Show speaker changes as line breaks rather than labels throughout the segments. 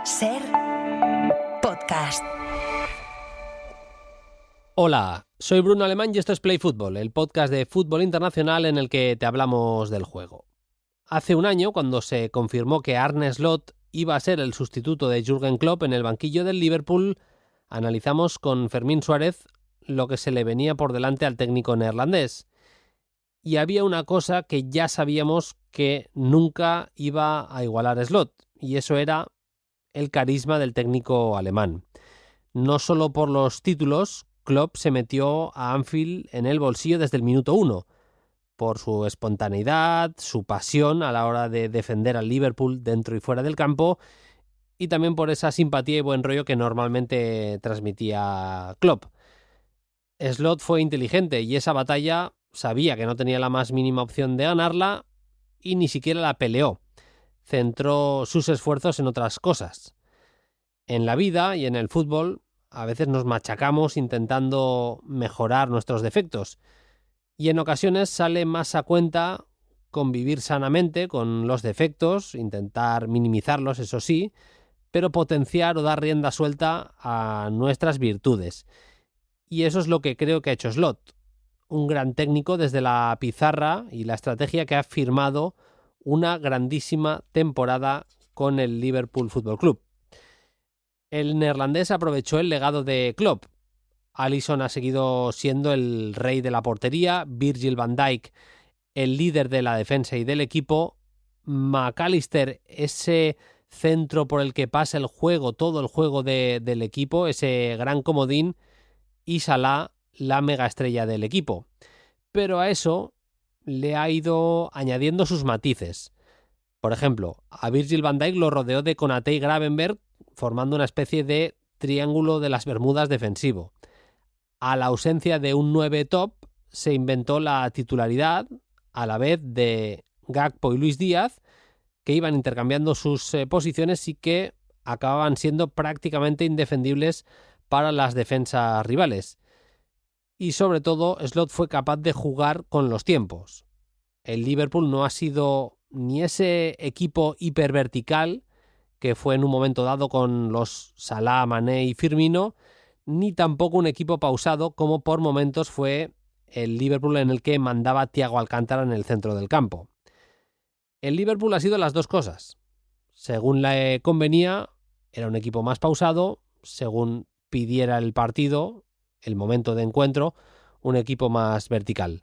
Ser podcast.
Hola, soy Bruno Alemán y esto es Play Fútbol, el podcast de fútbol internacional en el que te hablamos del juego. Hace un año, cuando se confirmó que Arne Slot iba a ser el sustituto de Jürgen Klopp en el banquillo del Liverpool, analizamos con Fermín Suárez lo que se le venía por delante al técnico neerlandés. Y había una cosa que ya sabíamos que nunca iba a igualar a Slot, y eso era el carisma del técnico alemán. No solo por los títulos, Klopp se metió a Anfield en el bolsillo desde el minuto 1, por su espontaneidad, su pasión a la hora de defender al Liverpool dentro y fuera del campo, y también por esa simpatía y buen rollo que normalmente transmitía Klopp. Slot fue inteligente y esa batalla sabía que no tenía la más mínima opción de ganarla y ni siquiera la peleó. Centró sus esfuerzos en otras cosas. En la vida y en el fútbol a veces nos machacamos intentando mejorar nuestros defectos y en ocasiones sale más a cuenta convivir sanamente con los defectos, intentar minimizarlos, eso sí, pero potenciar o dar rienda suelta a nuestras virtudes. Y eso es lo que creo que ha hecho Slot, un gran técnico desde la pizarra y la estrategia que ha firmado una grandísima temporada con el Liverpool Fútbol Club. El neerlandés aprovechó el legado de Klopp. Alisson ha seguido siendo el rey de la portería, Virgil van Dijk el líder de la defensa y del equipo, McAllister ese centro por el que pasa el juego, todo el juego del equipo, ese gran comodín, y Salah la mega estrella del equipo. Pero a eso le ha ido añadiendo sus matices. Por ejemplo, a Virgil van Dijk lo rodeó de Konaté y Gravenberch, formando una especie de triángulo de las Bermudas defensivo. A la ausencia de un 9 top se inventó la titularidad a la vez de Gakpo y Luis Díaz, que iban intercambiando sus posiciones y que acababan siendo prácticamente indefendibles para las defensas rivales. Y sobre todo, Slot fue capaz de jugar con los tiempos. El Liverpool no ha sido ni ese equipo hipervertical que fue en un momento dado con los Salah, Mané y Firmino, ni tampoco un equipo pausado como por momentos fue el Liverpool en el que mandaba Thiago Alcántara en el centro del campo. El Liverpool ha sido las dos cosas. Según le convenía, era un equipo más pausado, según pidiera el partido, el momento de encuentro, un equipo más vertical.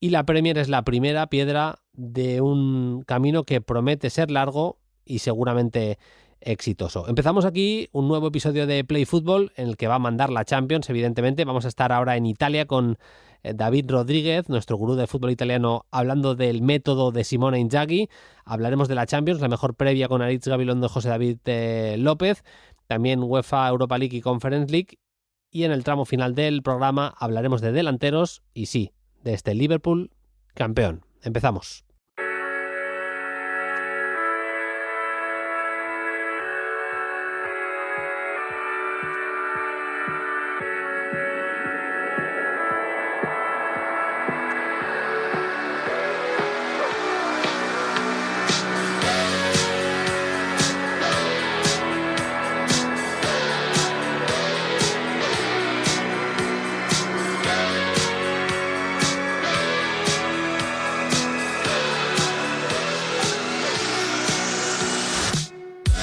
Y la Premier es la primera piedra de un camino que promete ser largo y seguramente exitoso. Empezamos aquí un nuevo episodio de Play Fútbol en el que va a mandar la Champions, evidentemente. Vamos a estar ahora en Italia con David Rodríguez, nuestro gurú de fútbol italiano, hablando del método de Simone Inzaghi. Hablaremos de la Champions, la mejor previa con Aritz Gabilondo, José David López, también UEFA Europa League y Conference League. Y en el tramo final del programa hablaremos de delanteros y sí, de este Liverpool campeón. Empezamos.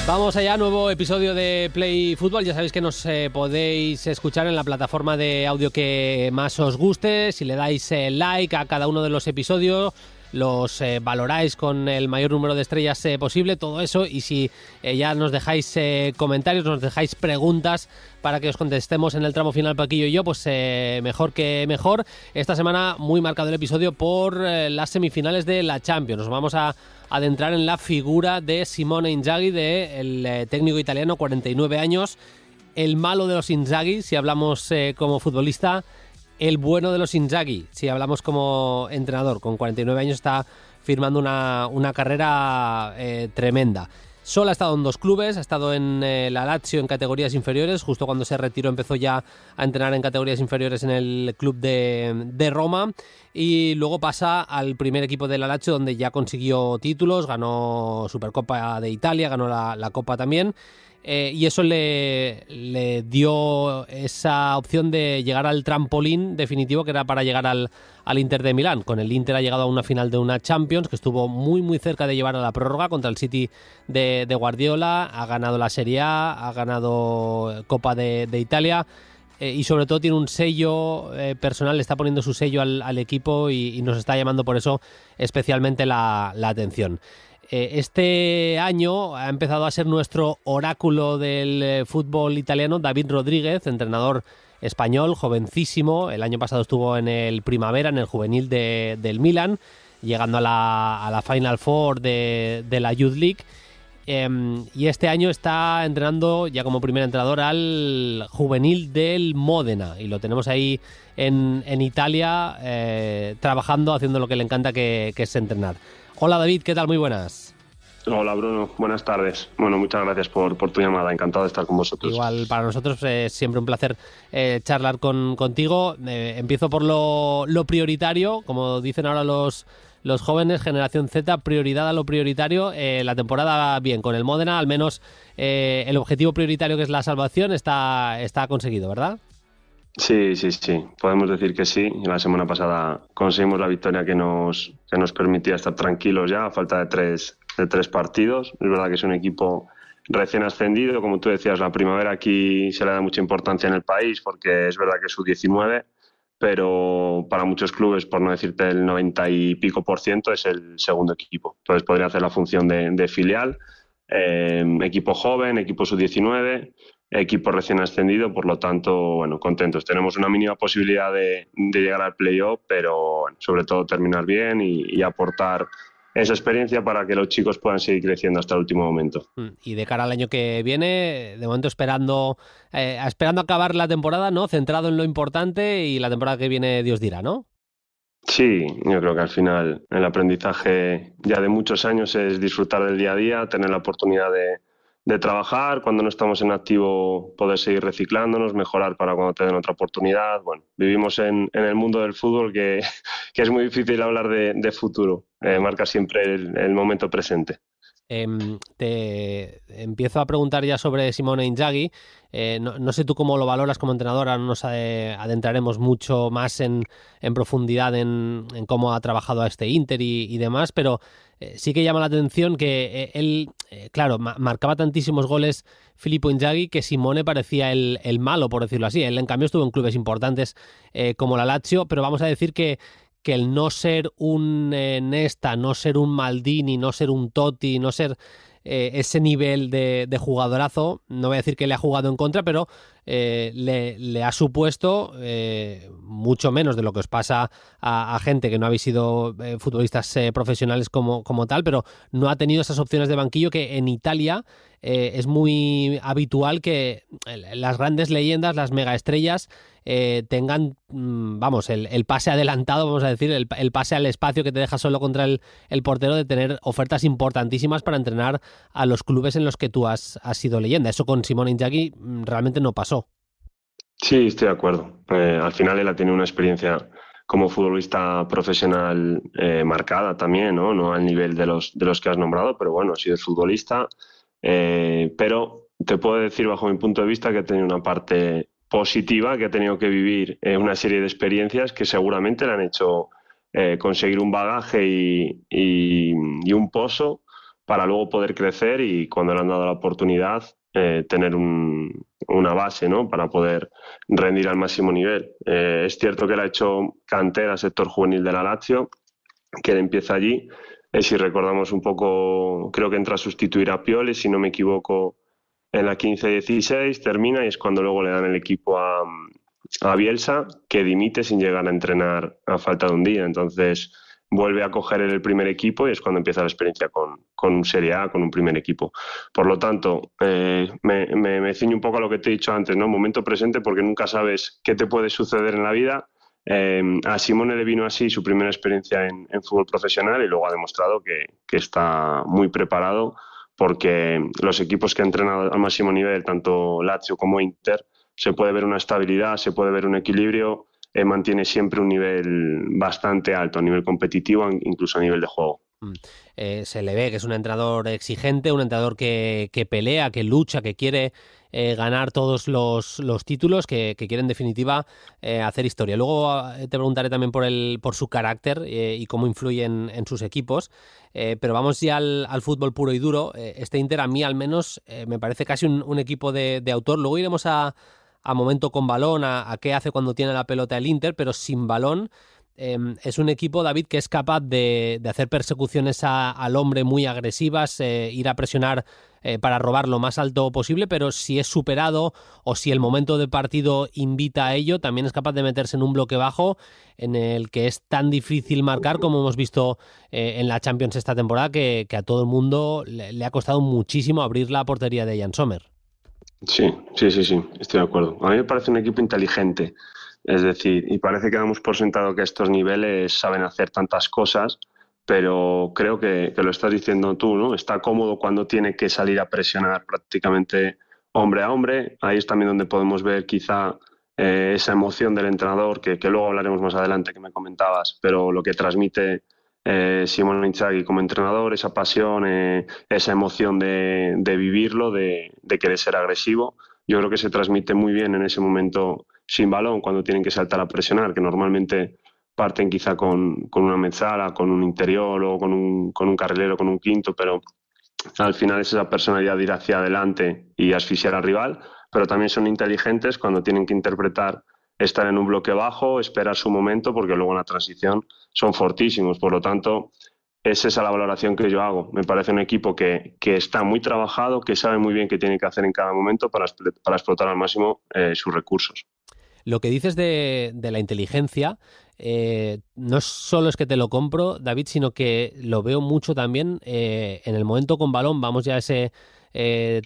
Vamos allá, nuevo episodio de Play Fútbol. Ya sabéis que nos podéis escuchar en la plataforma de audio que más os guste. Si le dais like a cada uno de los episodios, los valoráis con el mayor número de estrellas posible, todo eso. Y si ya nos dejáis comentarios, nos dejáis preguntas para que os contestemos en el tramo final, Paquillo y yo, pues mejor que mejor. Esta semana muy marcado el episodio por las semifinales de la Champions. Nos vamos a adentrar en la figura de Simone Inzaghi, el técnico italiano, 49 años, el malo de los Inzaghi, si hablamos como futbolista, el bueno de los Inzaghi, si hablamos como entrenador. Con 49 años está firmando una carrera tremenda. Solo ha estado en 2 clubes, ha estado en la Lazio en categorías inferiores, justo cuando se retiró empezó ya a entrenar en categorías inferiores en el club de Roma, y luego pasa al primer equipo de la Lazio donde ya consiguió títulos, ganó Supercopa de Italia, ganó la Copa también, y eso le dio esa opción de llegar al trampolín definitivo que era para llegar al Inter de Milán. Con el Inter ha llegado a una final de una Champions que estuvo muy muy cerca de llevar a la prórroga contra el City de Guardiola, ha ganado la Serie A, ha ganado Copa de Italia, y sobre todo tiene un sello personal, le está poniendo su sello al equipo y nos está llamando por eso especialmente la atención. Este año ha empezado a ser nuestro oráculo del fútbol italiano David Rodríguez, entrenador español, jovencísimo. El año pasado estuvo en el Primavera, en el juvenil del Milan, llegando a la Final Four de la Youth League. Y este año está entrenando ya como primer entrenador al juvenil del Módena y lo tenemos ahí en Italia, trabajando, haciendo lo que le encanta, que es entrenar. Hola David, ¿qué tal? Muy buenas.
Hola Bruno, buenas tardes. Bueno, muchas gracias por tu llamada, encantado de estar con vosotros.
Igual para nosotros es siempre un placer charlar contigo. Empiezo por lo prioritario, como dicen ahora los jóvenes, generación Z, prioridad a lo prioritario. La temporada bien, con el Módena al menos el objetivo prioritario, que es la salvación, está conseguido, ¿verdad?
Sí, podemos decir que sí. La semana pasada conseguimos la victoria que nos permitía estar tranquilos ya a falta de tres partidos. Es verdad que es un equipo recién ascendido, como tú decías, la Primavera aquí se le da mucha importancia en el país porque es verdad que es U19, pero para muchos clubes, por no decirte el 90 y pico % es el segundo equipo. Entonces podría hacer la función de filial, equipo joven, equipo sub-19, equipo recién ascendido, por lo tanto, bueno, contentos. Tenemos una mínima posibilidad de llegar al playoff, pero bueno, sobre todo terminar bien y aportar esa experiencia para que los chicos puedan seguir creciendo hasta el último momento.
Y de cara al año que viene, de momento esperando acabar la temporada, ¿no? Centrado en lo importante, y la temporada que viene Dios dirá, ¿no?
Sí, yo creo que al final el aprendizaje ya de muchos años es disfrutar del día a día, tener la oportunidad de trabajar, cuando no estamos en activo poder seguir reciclándonos, mejorar para cuando te den otra oportunidad. Bueno, vivimos en el mundo del fútbol que es muy difícil hablar de futuro, marca siempre el momento presente.
Te empiezo a preguntar ya sobre Simone Inzaghi. No sé tú cómo lo valoras como entrenador, ahora no nos adentraremos mucho más en profundidad en cómo ha trabajado a este Inter y demás, pero sí que llama la atención que él, claro, marcaba tantísimos goles Filippo Inzaghi, que Simone parecía el malo, por decirlo así. Él, en cambio, estuvo en clubes importantes como la Lazio, pero vamos a decir que el no ser un Nesta, no ser un Maldini, no ser un Totti, no ser ese nivel de jugadorazo, no voy a decir que le ha jugado en contra, pero le ha supuesto mucho menos de lo que os pasa a gente que no habéis sido futbolistas profesionales como tal, pero no ha tenido esas opciones de banquillo que en Italia es muy habitual que las grandes leyendas, las megaestrellas, tengan, vamos, el pase adelantado, vamos a decir, el pase al espacio que te deja solo contra el portero, de tener ofertas importantísimas para entrenar a los clubes en los que tú has sido leyenda. Eso con Simone Inzaghi realmente no pasó.
Sí, estoy de acuerdo. Al final él ha tenido una experiencia como futbolista profesional marcada también, ¿no? No al nivel de los que has nombrado, pero bueno, ha sido futbolista. Pero te puedo decir, bajo mi punto de vista, que ha tenido una parte positiva, que ha tenido que vivir una serie de experiencias que seguramente le han hecho conseguir un bagaje y un pozo para luego poder crecer y, cuando le han dado la oportunidad, tener una base, ¿no?, para poder rendir al máximo nivel. Es cierto que le ha hecho cantera al sector juvenil de la Lazio, que él empieza allí. Si recordamos un poco, creo que entra a sustituir a Pioli, si no me equivoco, en la 15-16, termina, y es cuando luego le dan el equipo a Bielsa, que dimite sin llegar a entrenar a falta de un día. Entonces vuelve a coger el primer equipo y es cuando empieza la experiencia con Serie A, con un primer equipo. Por lo tanto, me ciño un poco a lo que te he dicho antes, ¿no? Momento presente, porque nunca sabes qué te puede suceder en la vida. A Simone le vino así su primera experiencia en fútbol profesional, y luego ha demostrado que está muy preparado, porque los equipos que ha entrenado al máximo nivel, tanto Lazio como Inter, se puede ver una estabilidad, se puede ver un equilibrio, mantiene siempre un nivel bastante alto a nivel competitivo, incluso a nivel de juego.
Se le ve que es un entrenador exigente, un entrenador que pelea, que lucha, que quiere ganar todos los títulos, que quiere en definitiva hacer historia. Luego te preguntaré también por su carácter y cómo influye en sus equipos, pero vamos ya al fútbol puro y duro. Este Inter a mí al menos me parece casi un equipo de autor. Luego iremos a momento con balón, a qué hace cuando tiene la pelota el Inter, pero sin balón. Es un equipo, David, que es capaz de hacer persecuciones al hombre muy agresivas, ir a presionar para robar lo más alto posible, pero si es superado o si el momento del partido invita a ello, también es capaz de meterse en un bloque bajo en el que es tan difícil marcar, como hemos visto en la Champions esta temporada, que a todo el mundo le ha costado muchísimo abrir la portería de Jan Sommer.
Sí, estoy de acuerdo. A mí me parece un equipo inteligente. Es decir, y parece que damos por sentado que a estos niveles saben hacer tantas cosas, pero creo que lo estás diciendo tú, ¿no? Está cómodo cuando tiene que salir a presionar prácticamente hombre a hombre. Ahí es también donde podemos ver quizá esa emoción del entrenador, que luego hablaremos más adelante, que me comentabas, pero lo que transmite Simone Inzaghi como entrenador, esa pasión, esa emoción de vivirlo, de querer ser agresivo, yo creo que se transmite muy bien en ese momento sin balón, cuando tienen que saltar a presionar, que normalmente parten quizá con una mezzala, con un interior o con un carrilero, con un quinto, pero al final es esa personalidad de ir hacia adelante y asfixiar al rival, pero también son inteligentes cuando tienen que interpretar estar en un bloque bajo, esperar su momento, porque luego en la transición son fortísimos. Por lo tanto, es esa la valoración que yo hago. Me parece un equipo que está muy trabajado, que sabe muy bien qué tiene que hacer en cada momento para explotar al máximo sus recursos.
Lo que dices de la inteligencia, no solo es que te lo compro, David, sino que lo veo mucho también en el momento con balón. Vamos ya a ese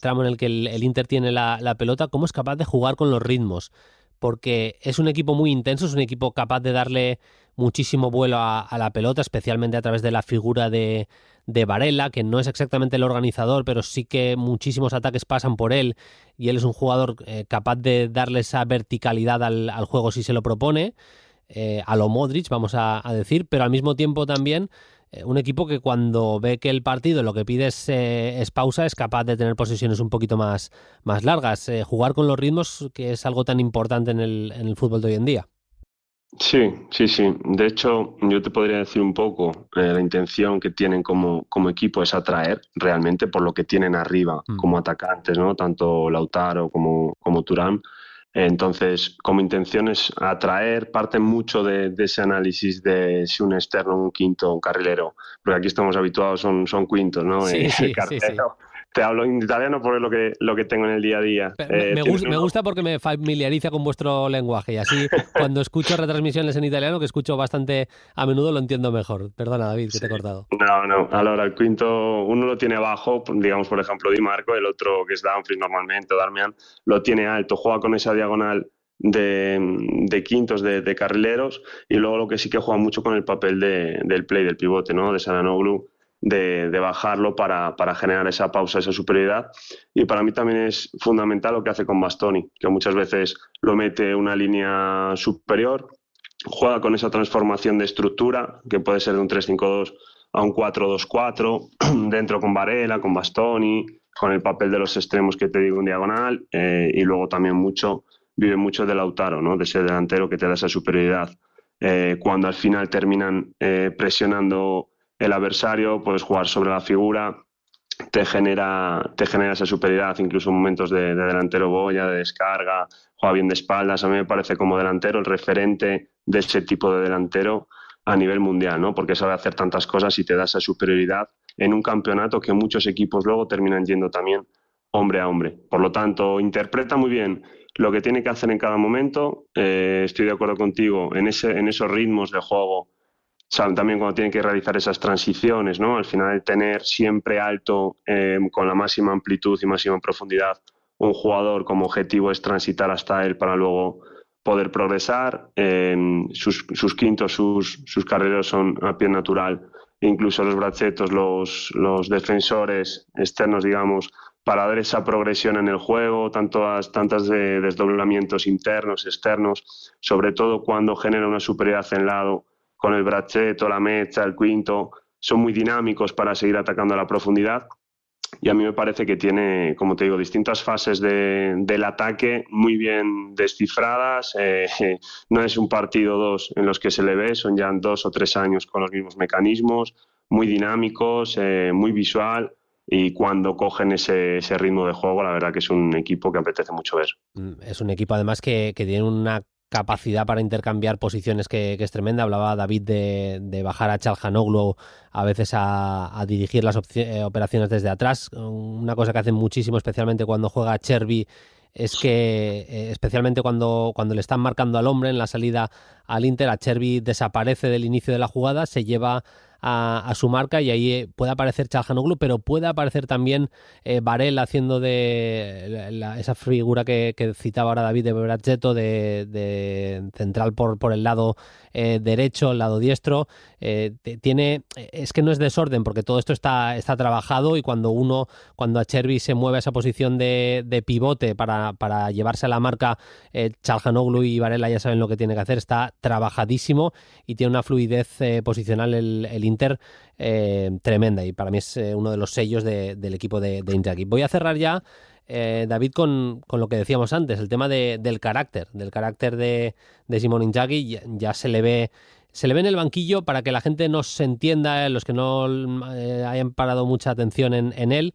tramo en el que el Inter tiene la pelota, cómo es capaz de jugar con los ritmos. Porque es un equipo muy intenso, es un equipo capaz de darle muchísimo vuelo a la pelota, especialmente a través de la figura de Varela, que no es exactamente el organizador, pero sí que muchísimos ataques pasan por él y él es un jugador capaz de darle esa verticalidad al juego si se lo propone, a lo Modric, vamos a decir, pero al mismo tiempo también un equipo que cuando ve que el partido lo que pide es pausa, es capaz de tener posesiones un poquito más largas, jugar con los ritmos, que es algo tan importante en el fútbol de hoy en día.
Sí. De hecho, yo te podría decir un poco la intención que tienen como equipo es atraer realmente por lo que tienen arriba como atacantes, ¿no? Tanto Lautaro como Thuram. Entonces, como intención es atraer, parten mucho de ese análisis de si un externo, un quinto, un carrilero, porque aquí estamos habituados, son quintos, ¿no?
Sí.
Te hablo en italiano por lo que tengo en el día a día.
Me gusta porque me familiariza con vuestro lenguaje y así cuando escucho retransmisiones en italiano, que escucho bastante a menudo, lo entiendo mejor. Perdona, David, que te he cortado.
No. Ahora, el quinto, uno lo tiene bajo, digamos, por ejemplo, Di Marco, el otro, que es Dumfries normalmente, o Darmian, lo tiene alto, juega con esa diagonal de quintos, de carrileros, y luego lo que sí que juega mucho con el papel del play, del pivote, ¿no? De Çalhanoğlu, de bajarlo para generar esa pausa, esa superioridad. Y para mí también es fundamental lo que hace con Bastoni, que muchas veces lo mete una línea superior, juega con esa transformación de estructura, que puede ser de un 3-5-2 a un 4-2-4, dentro con Varela, con Bastoni, con el papel de los extremos que te digo en diagonal, y luego también vive mucho de Lautaro, ¿no? De ese delantero que te da esa superioridad. Cuando al final terminan presionando el adversario, puedes jugar sobre la figura, te genera esa superioridad, incluso en momentos de delantero boya, de descarga, juega bien de espaldas. A mí me parece como delantero el referente de ese tipo de delantero a nivel mundial, ¿no? Porque sabe hacer tantas cosas y te da esa superioridad en un campeonato que muchos equipos luego terminan yendo también hombre a hombre. Por lo tanto, interpreta muy bien lo que tiene que hacer en cada momento. Estoy de acuerdo contigo en esos ritmos de juego. También cuando tiene que realizar esas transiciones, ¿no? Al final, tener siempre alto, con la máxima amplitud y máxima profundidad, un jugador como objetivo es transitar hasta él para luego poder progresar. Sus quintos, sus carrileros son a pie natural, incluso los bracetos, los defensores externos, digamos, para dar esa progresión en el juego, tantas de desdoblamientos internos, externos, sobre todo cuando genera una superioridad en lado, con el bracetto, la mezza, el quinto, son muy dinámicos para seguir atacando a la profundidad. Y a mí me parece que tiene, como te digo, distintas fases del ataque muy bien descifradas. No es un partido o dos en los que se le ve, son ya 2 o 3 años con los mismos mecanismos, muy dinámicos, muy visual. Y cuando cogen ese ritmo de juego, la verdad que es un equipo que apetece mucho ver.
Es un equipo además que tiene una capacidad para intercambiar posiciones que es tremenda. Hablaba David de bajar a Çalhanoğlu a veces a dirigir las operaciones desde atrás. Una cosa que hacen muchísimo, especialmente cuando juega Chervi, es que especialmente cuando le están marcando al hombre en la salida al Inter, a Chervi desaparece del inicio de la jugada, se lleva a su marca y ahí puede aparecer Çalhanoğlu, pero puede aparecer también Varela haciendo de esa figura que citaba ahora David de Bragetto, de central por el lado derecho, el lado diestro. Es que no es desorden porque todo esto está trabajado y cuando a Chervi se mueve a esa posición de pivote para llevarse a la marca, Çalhanoğlu y Varela ya saben lo que tiene que hacer, está trabajadísimo y tiene una fluidez posicional el Inter tremenda y para mí es uno de los sellos del equipo de Inzaghi. Voy a cerrar ya, David, con lo que decíamos antes, el tema del carácter de Simone Inzaghi. Ya se le ve en el banquillo, para que la gente nos entienda, los que no hayan parado mucha atención en él,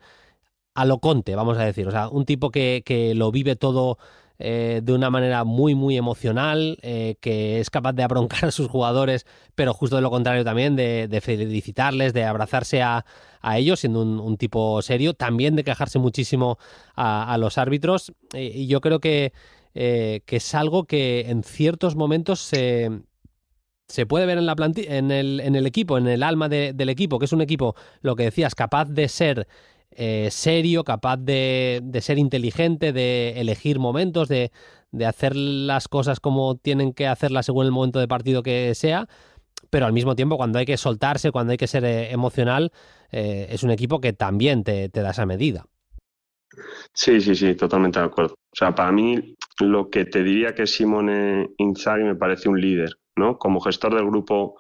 a lo Conte, vamos a decir. O sea, un tipo que lo vive todo de una manera muy, muy emocional, que es capaz de abroncar a sus jugadores, pero justo de lo contrario también, de felicitarles, de abrazarse a ellos, siendo un tipo serio, también de quejarse muchísimo a los árbitros. Y yo creo que es algo que en ciertos momentos se puede ver en el equipo, en el alma del equipo, que es un equipo, lo que decías, capaz de ser serio, capaz de ser inteligente, de elegir momentos, de hacer las cosas como tienen que hacerlas según el momento de partido que sea, pero al mismo tiempo cuando hay que soltarse, cuando hay que ser emocional, es un equipo que también te da esa medida.
Sí, totalmente de acuerdo. O sea, para mí lo que te diría que Simone Inzaghi me parece un líder, ¿no? Como gestor del grupo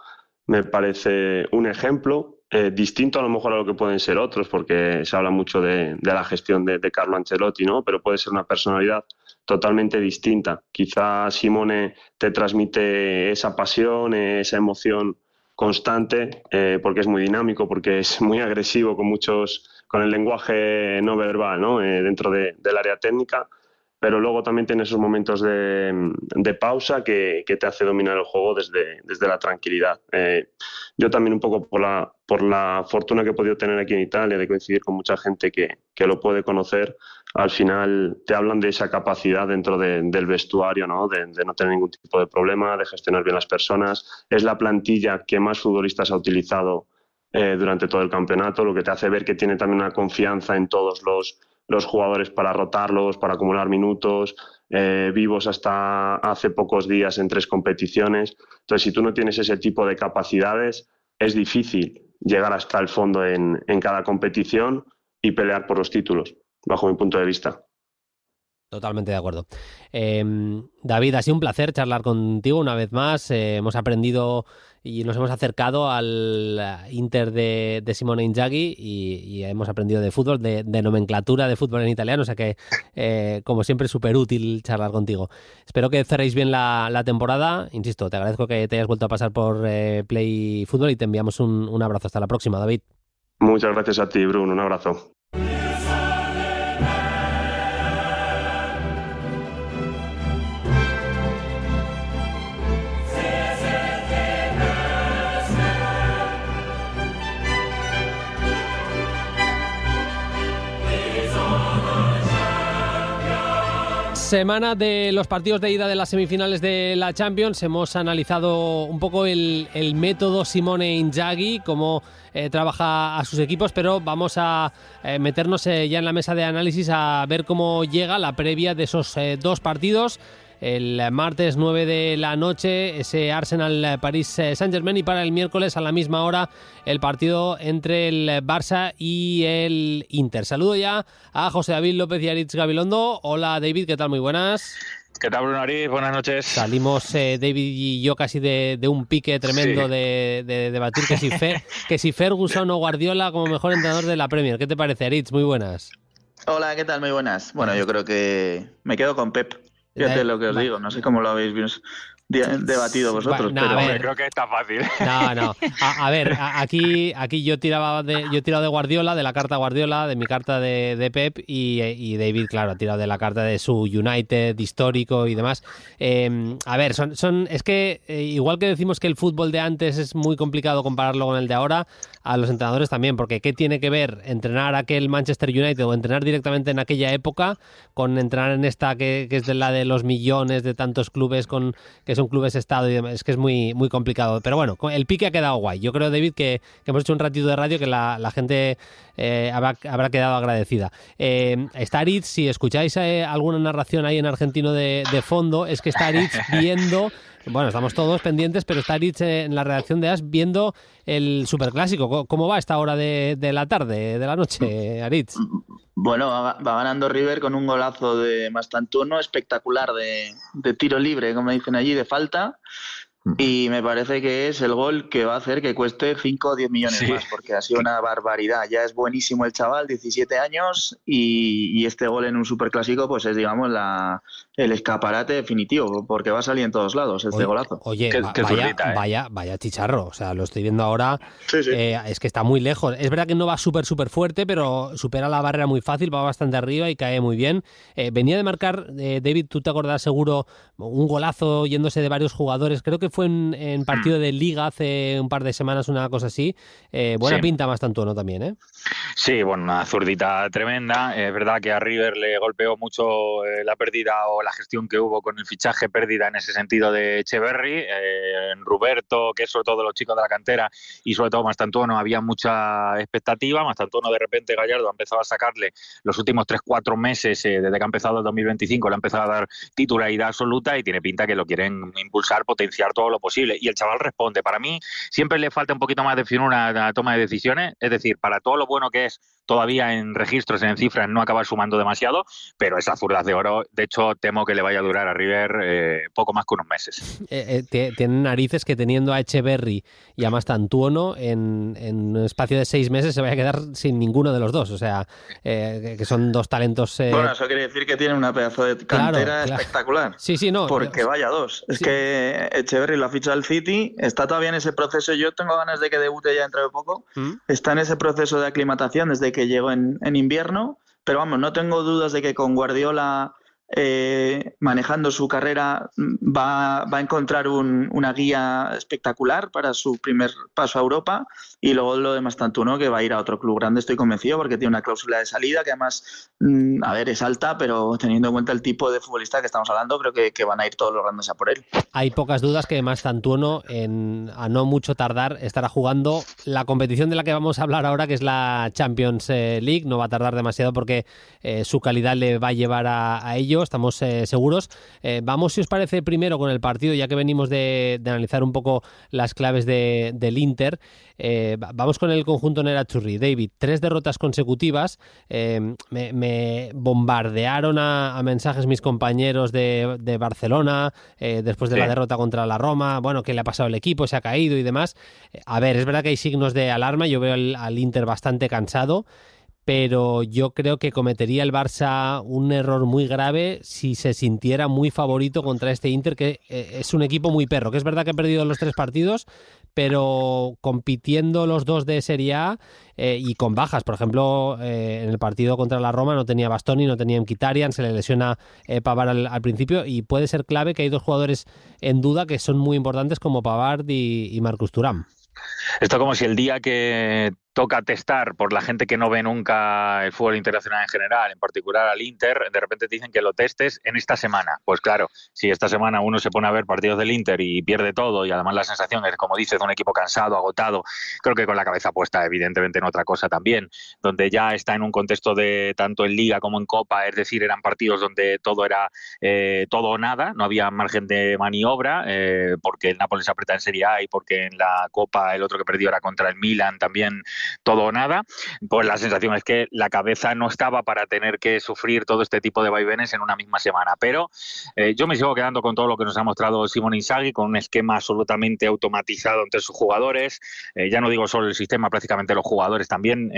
me parece un ejemplo, distinto a lo mejor a lo que pueden ser otros, porque se habla mucho de la gestión de Carlo Ancelotti, ¿no? Pero puede ser una personalidad totalmente distinta. Quizá Simone te transmite esa pasión, esa emoción constante, porque es muy dinámico, porque es muy agresivo con el lenguaje no verbal, ¿no? Dentro del área técnica, pero luego también tiene esos momentos de pausa que te hace dominar el juego desde la tranquilidad. Yo también un poco por la fortuna que he podido tener aquí en Italia de coincidir con mucha gente que lo puede conocer, al final te hablan de esa capacidad dentro del vestuario, ¿no? De no tener ningún tipo de problema, de gestionar bien las personas. Es la plantilla que más futbolistas ha utilizado durante todo el campeonato, lo que te hace ver que tiene también una confianza en todos los jugadores para rotarlos, para acumular minutos, vivos hasta hace pocos días en 3 competiciones. Entonces, si tú no tienes ese tipo de capacidades, es difícil llegar hasta el fondo en cada competición y pelear por los títulos, bajo mi punto de vista.
Totalmente de acuerdo. David, ha sido un placer charlar contigo una vez más. Hemos aprendido y nos hemos acercado al Inter de Simone Inzaghi y hemos aprendido de fútbol, de nomenclatura de fútbol en italiano, o sea que, como siempre, súper útil charlar contigo. Espero que cerréis bien la temporada. Insisto, te agradezco que te hayas vuelto a pasar por Play Fútbol y te enviamos un abrazo. Hasta la próxima, David.
Muchas gracias a ti, Bruno. Un abrazo.
Semana de los partidos de ida de las semifinales de la Champions. Hemos analizado un poco el método Simone Inzaghi, cómo trabaja a sus equipos, pero vamos a meternos ya en la mesa de análisis a ver cómo llega la previa de esos 2 partidos. El martes 9 de la noche, ese Arsenal-Paris Saint-Germain, y para el miércoles a la misma hora el partido entre el Barça y el Inter. Saludo ya a José David López y Aritz Gabilondo. Hola David, ¿qué tal? Muy buenas.
¿Qué tal, Bruno Ariz? Buenas noches.
Salimos David y yo casi de un pique tremendo
Sí.
de debatir que si Ferguson o Guardiola como mejor entrenador de la Premier. ¿Qué te parece, Aritz? Muy buenas.
Hola, ¿qué tal? Muy buenas. Bueno, yo creo que me quedo con Pep. Fíjate lo que os digo. No sé cómo lo habéis debatido vosotros,
No,
pero
a ver,
Creo que está fácil.
No. A ver, aquí yo he tirado de Guardiola, de la carta Guardiola, de mi carta de Pep y David, claro, ha tirado de la carta de su United histórico y demás. A ver, es que igual que decimos que el fútbol de antes es muy complicado compararlo con el de ahora, a los entrenadores también, porque ¿qué tiene que ver entrenar aquel Manchester United o entrenar directamente en aquella época con entrenar en esta que es de la de los millones de tantos clubes que son clubes estado y demás? Es que es muy, muy complicado. Pero bueno, el pique ha quedado guay. Yo creo, David, que hemos hecho un ratito de radio que la gente habrá quedado agradecida. Está Aritz, si escucháis alguna narración ahí en argentino de fondo, es que está Aritz viendo... Bueno, estamos todos pendientes, pero está Aritz en la redacción de AS viendo el Superclásico. ¿Cómo va a esta hora de la tarde, de la noche, Aritz?
bueno, va ganando River con un golazo de Mastantuono espectacular de tiro libre, como dicen allí, de falta. Y me parece que es el gol que va a hacer que cueste 5 o 10 millones más, porque ha sido una barbaridad. Ya es buenísimo el chaval, 17 años, y este gol en un superclásico pues es, digamos, el escaparate definitivo, porque va a salir en todos lados este golazo.
Oye,
Qué zurdita,
vaya chicharro. O sea, lo estoy viendo ahora.
Sí.
Es que está muy lejos. Es verdad que no va súper fuerte, pero supera la barrera muy fácil, va bastante arriba y cae muy bien. Venía de marcar, David, tú te acordás seguro, un golazo yéndose de varios jugadores. Creo que fue en partido de Liga hace un par de semanas, una cosa así. Buena pinta Mastantuono también, ¿eh?
Sí, bueno, una zurdita tremenda. Es verdad que a River le golpeó mucho la pérdida o la gestión que hubo con el fichaje pérdida en ese sentido de Echeverri. En Roberto, que es sobre todo los chicos de la cantera, y sobre todo Mastantuono, había mucha expectativa. Mastantuono, de repente, Gallardo ha empezado a sacarle los últimos 3-4 meses, desde que ha empezado el 2025, le ha empezado a dar titularidad absoluta y tiene pinta que lo quieren impulsar, potenciar todo lo posible. Y el chaval responde. Para mí siempre le falta un poquito más de finura una toma de decisiones. Es decir, para todo lo bueno que es todavía en registros, en cifras, no acabar sumando demasiado, pero esas zurdas de oro, de hecho, temo que le vaya a durar a River poco más que unos meses.
Tienen narices que teniendo a Echeverri y a Mastantuono en un espacio de 6 meses se vaya a quedar sin ninguno de los dos. O sea, que son dos talentos...
Bueno, eso quiere decir que tiene una pedazo de cantera espectacular.
Sí, no.
Porque vaya dos. Es que Echeverri lo ha fichado al City, está todavía en ese proceso. Yo tengo ganas de que debute ya dentro de poco. Está en ese proceso de aclimatación desde que llegó en invierno. Pero vamos, no tengo dudas de que con Guardiola manejando su carrera va a encontrar una guía espectacular para su primer paso a Europa. Y luego lo de Mastantuono, que va a ir a otro club grande, estoy convencido, porque tiene una cláusula de salida que además, a ver, es alta, pero teniendo en cuenta el tipo de futbolista que estamos hablando, creo que van a ir todos los grandes a por él.
Hay pocas dudas que Mastantuono, a no mucho tardar, estará jugando la competición de la que vamos a hablar ahora, que es la Champions League. No va a tardar demasiado porque su calidad le va a llevar a ello, estamos seguros. Vamos, si os parece, primero con el partido, ya que venimos de analizar un poco las claves del Inter. Vamos con el conjunto Nerazzurri. David, 3 derrotas consecutivas. Me bombardearon a mensajes mis compañeros de Barcelona después de la derrota contra la Roma. Bueno, ¿qué le ha pasado al equipo? Se ha caído y demás. A ver, es verdad que hay signos de alarma. Yo veo al Inter bastante cansado, pero yo creo que cometería el Barça un error muy grave si se sintiera muy favorito contra este Inter, que es un equipo muy perro, que es verdad que ha perdido los 3 partidos, pero compitiendo los 2 de Serie A y con bajas. Por ejemplo, en el partido contra la Roma no tenía Bastoni, no tenía Mkhitaryan, se le lesiona Pavard al principio, y puede ser clave que hay 2 jugadores en duda que son muy importantes, como Pavard y Marcus Thuram.
Esto como si el día que toca testar por la gente que no ve nunca el fútbol internacional en general, en particular al Inter, de repente te dicen que lo testes en esta semana. Pues claro, si esta semana uno se pone a ver partidos del Inter y pierde todo, y además la sensación es, como dices, de un equipo cansado, agotado, creo que con la cabeza puesta evidentemente en otra cosa también, donde ya está en un contexto de tanto en Liga como en Copa, es decir, eran partidos donde todo era todo o nada, no había margen de maniobra, porque el Nápoles aprieta en Serie A y porque en la Copa el otro que perdió era contra el Milan, también todo o nada, pues la sensación es que la cabeza no estaba para tener que sufrir todo este tipo de vaivenes en una misma semana. Pero yo me sigo quedando con todo lo que nos ha mostrado Simone Inzaghi, con un esquema absolutamente automatizado entre sus jugadores. Ya no digo solo el sistema, prácticamente los jugadores también.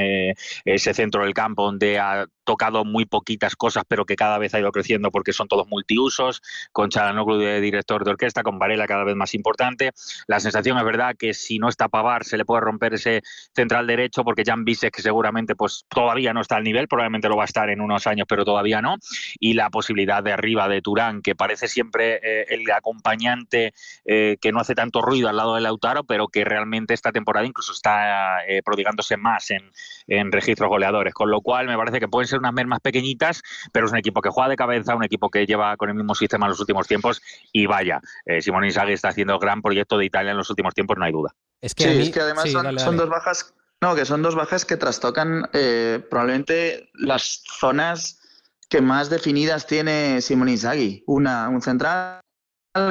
Ese centro del campo donde ha tocado muy poquitas cosas, pero que cada vez ha ido creciendo porque son todos multiusos, con Çalhanoğlu de director de orquesta, con Varela cada vez más importante. La sensación es verdad que si no está Pavard se le puede romper ese central derecho, porque Jan Bisek, que seguramente pues todavía no está al nivel, probablemente lo va a estar en unos años, pero todavía no, y la posibilidad de arriba de Thuram, que parece siempre el acompañante que no hace tanto ruido al lado de Lautaro, pero que realmente esta temporada incluso está prodigándose más en registros goleadores, con lo cual me parece que pueden ser unas mermas pequeñitas, pero es un equipo que juega de cabeza, un equipo que lleva con el mismo sistema en los últimos tiempos, y vaya, Simone Inzaghi está haciendo gran proyecto de Italia en los últimos tiempos, no hay duda.
Es que además son dos bajas, que son dos bajas que trastocan probablemente las zonas que más definidas tiene Simone Inzaghi. Un central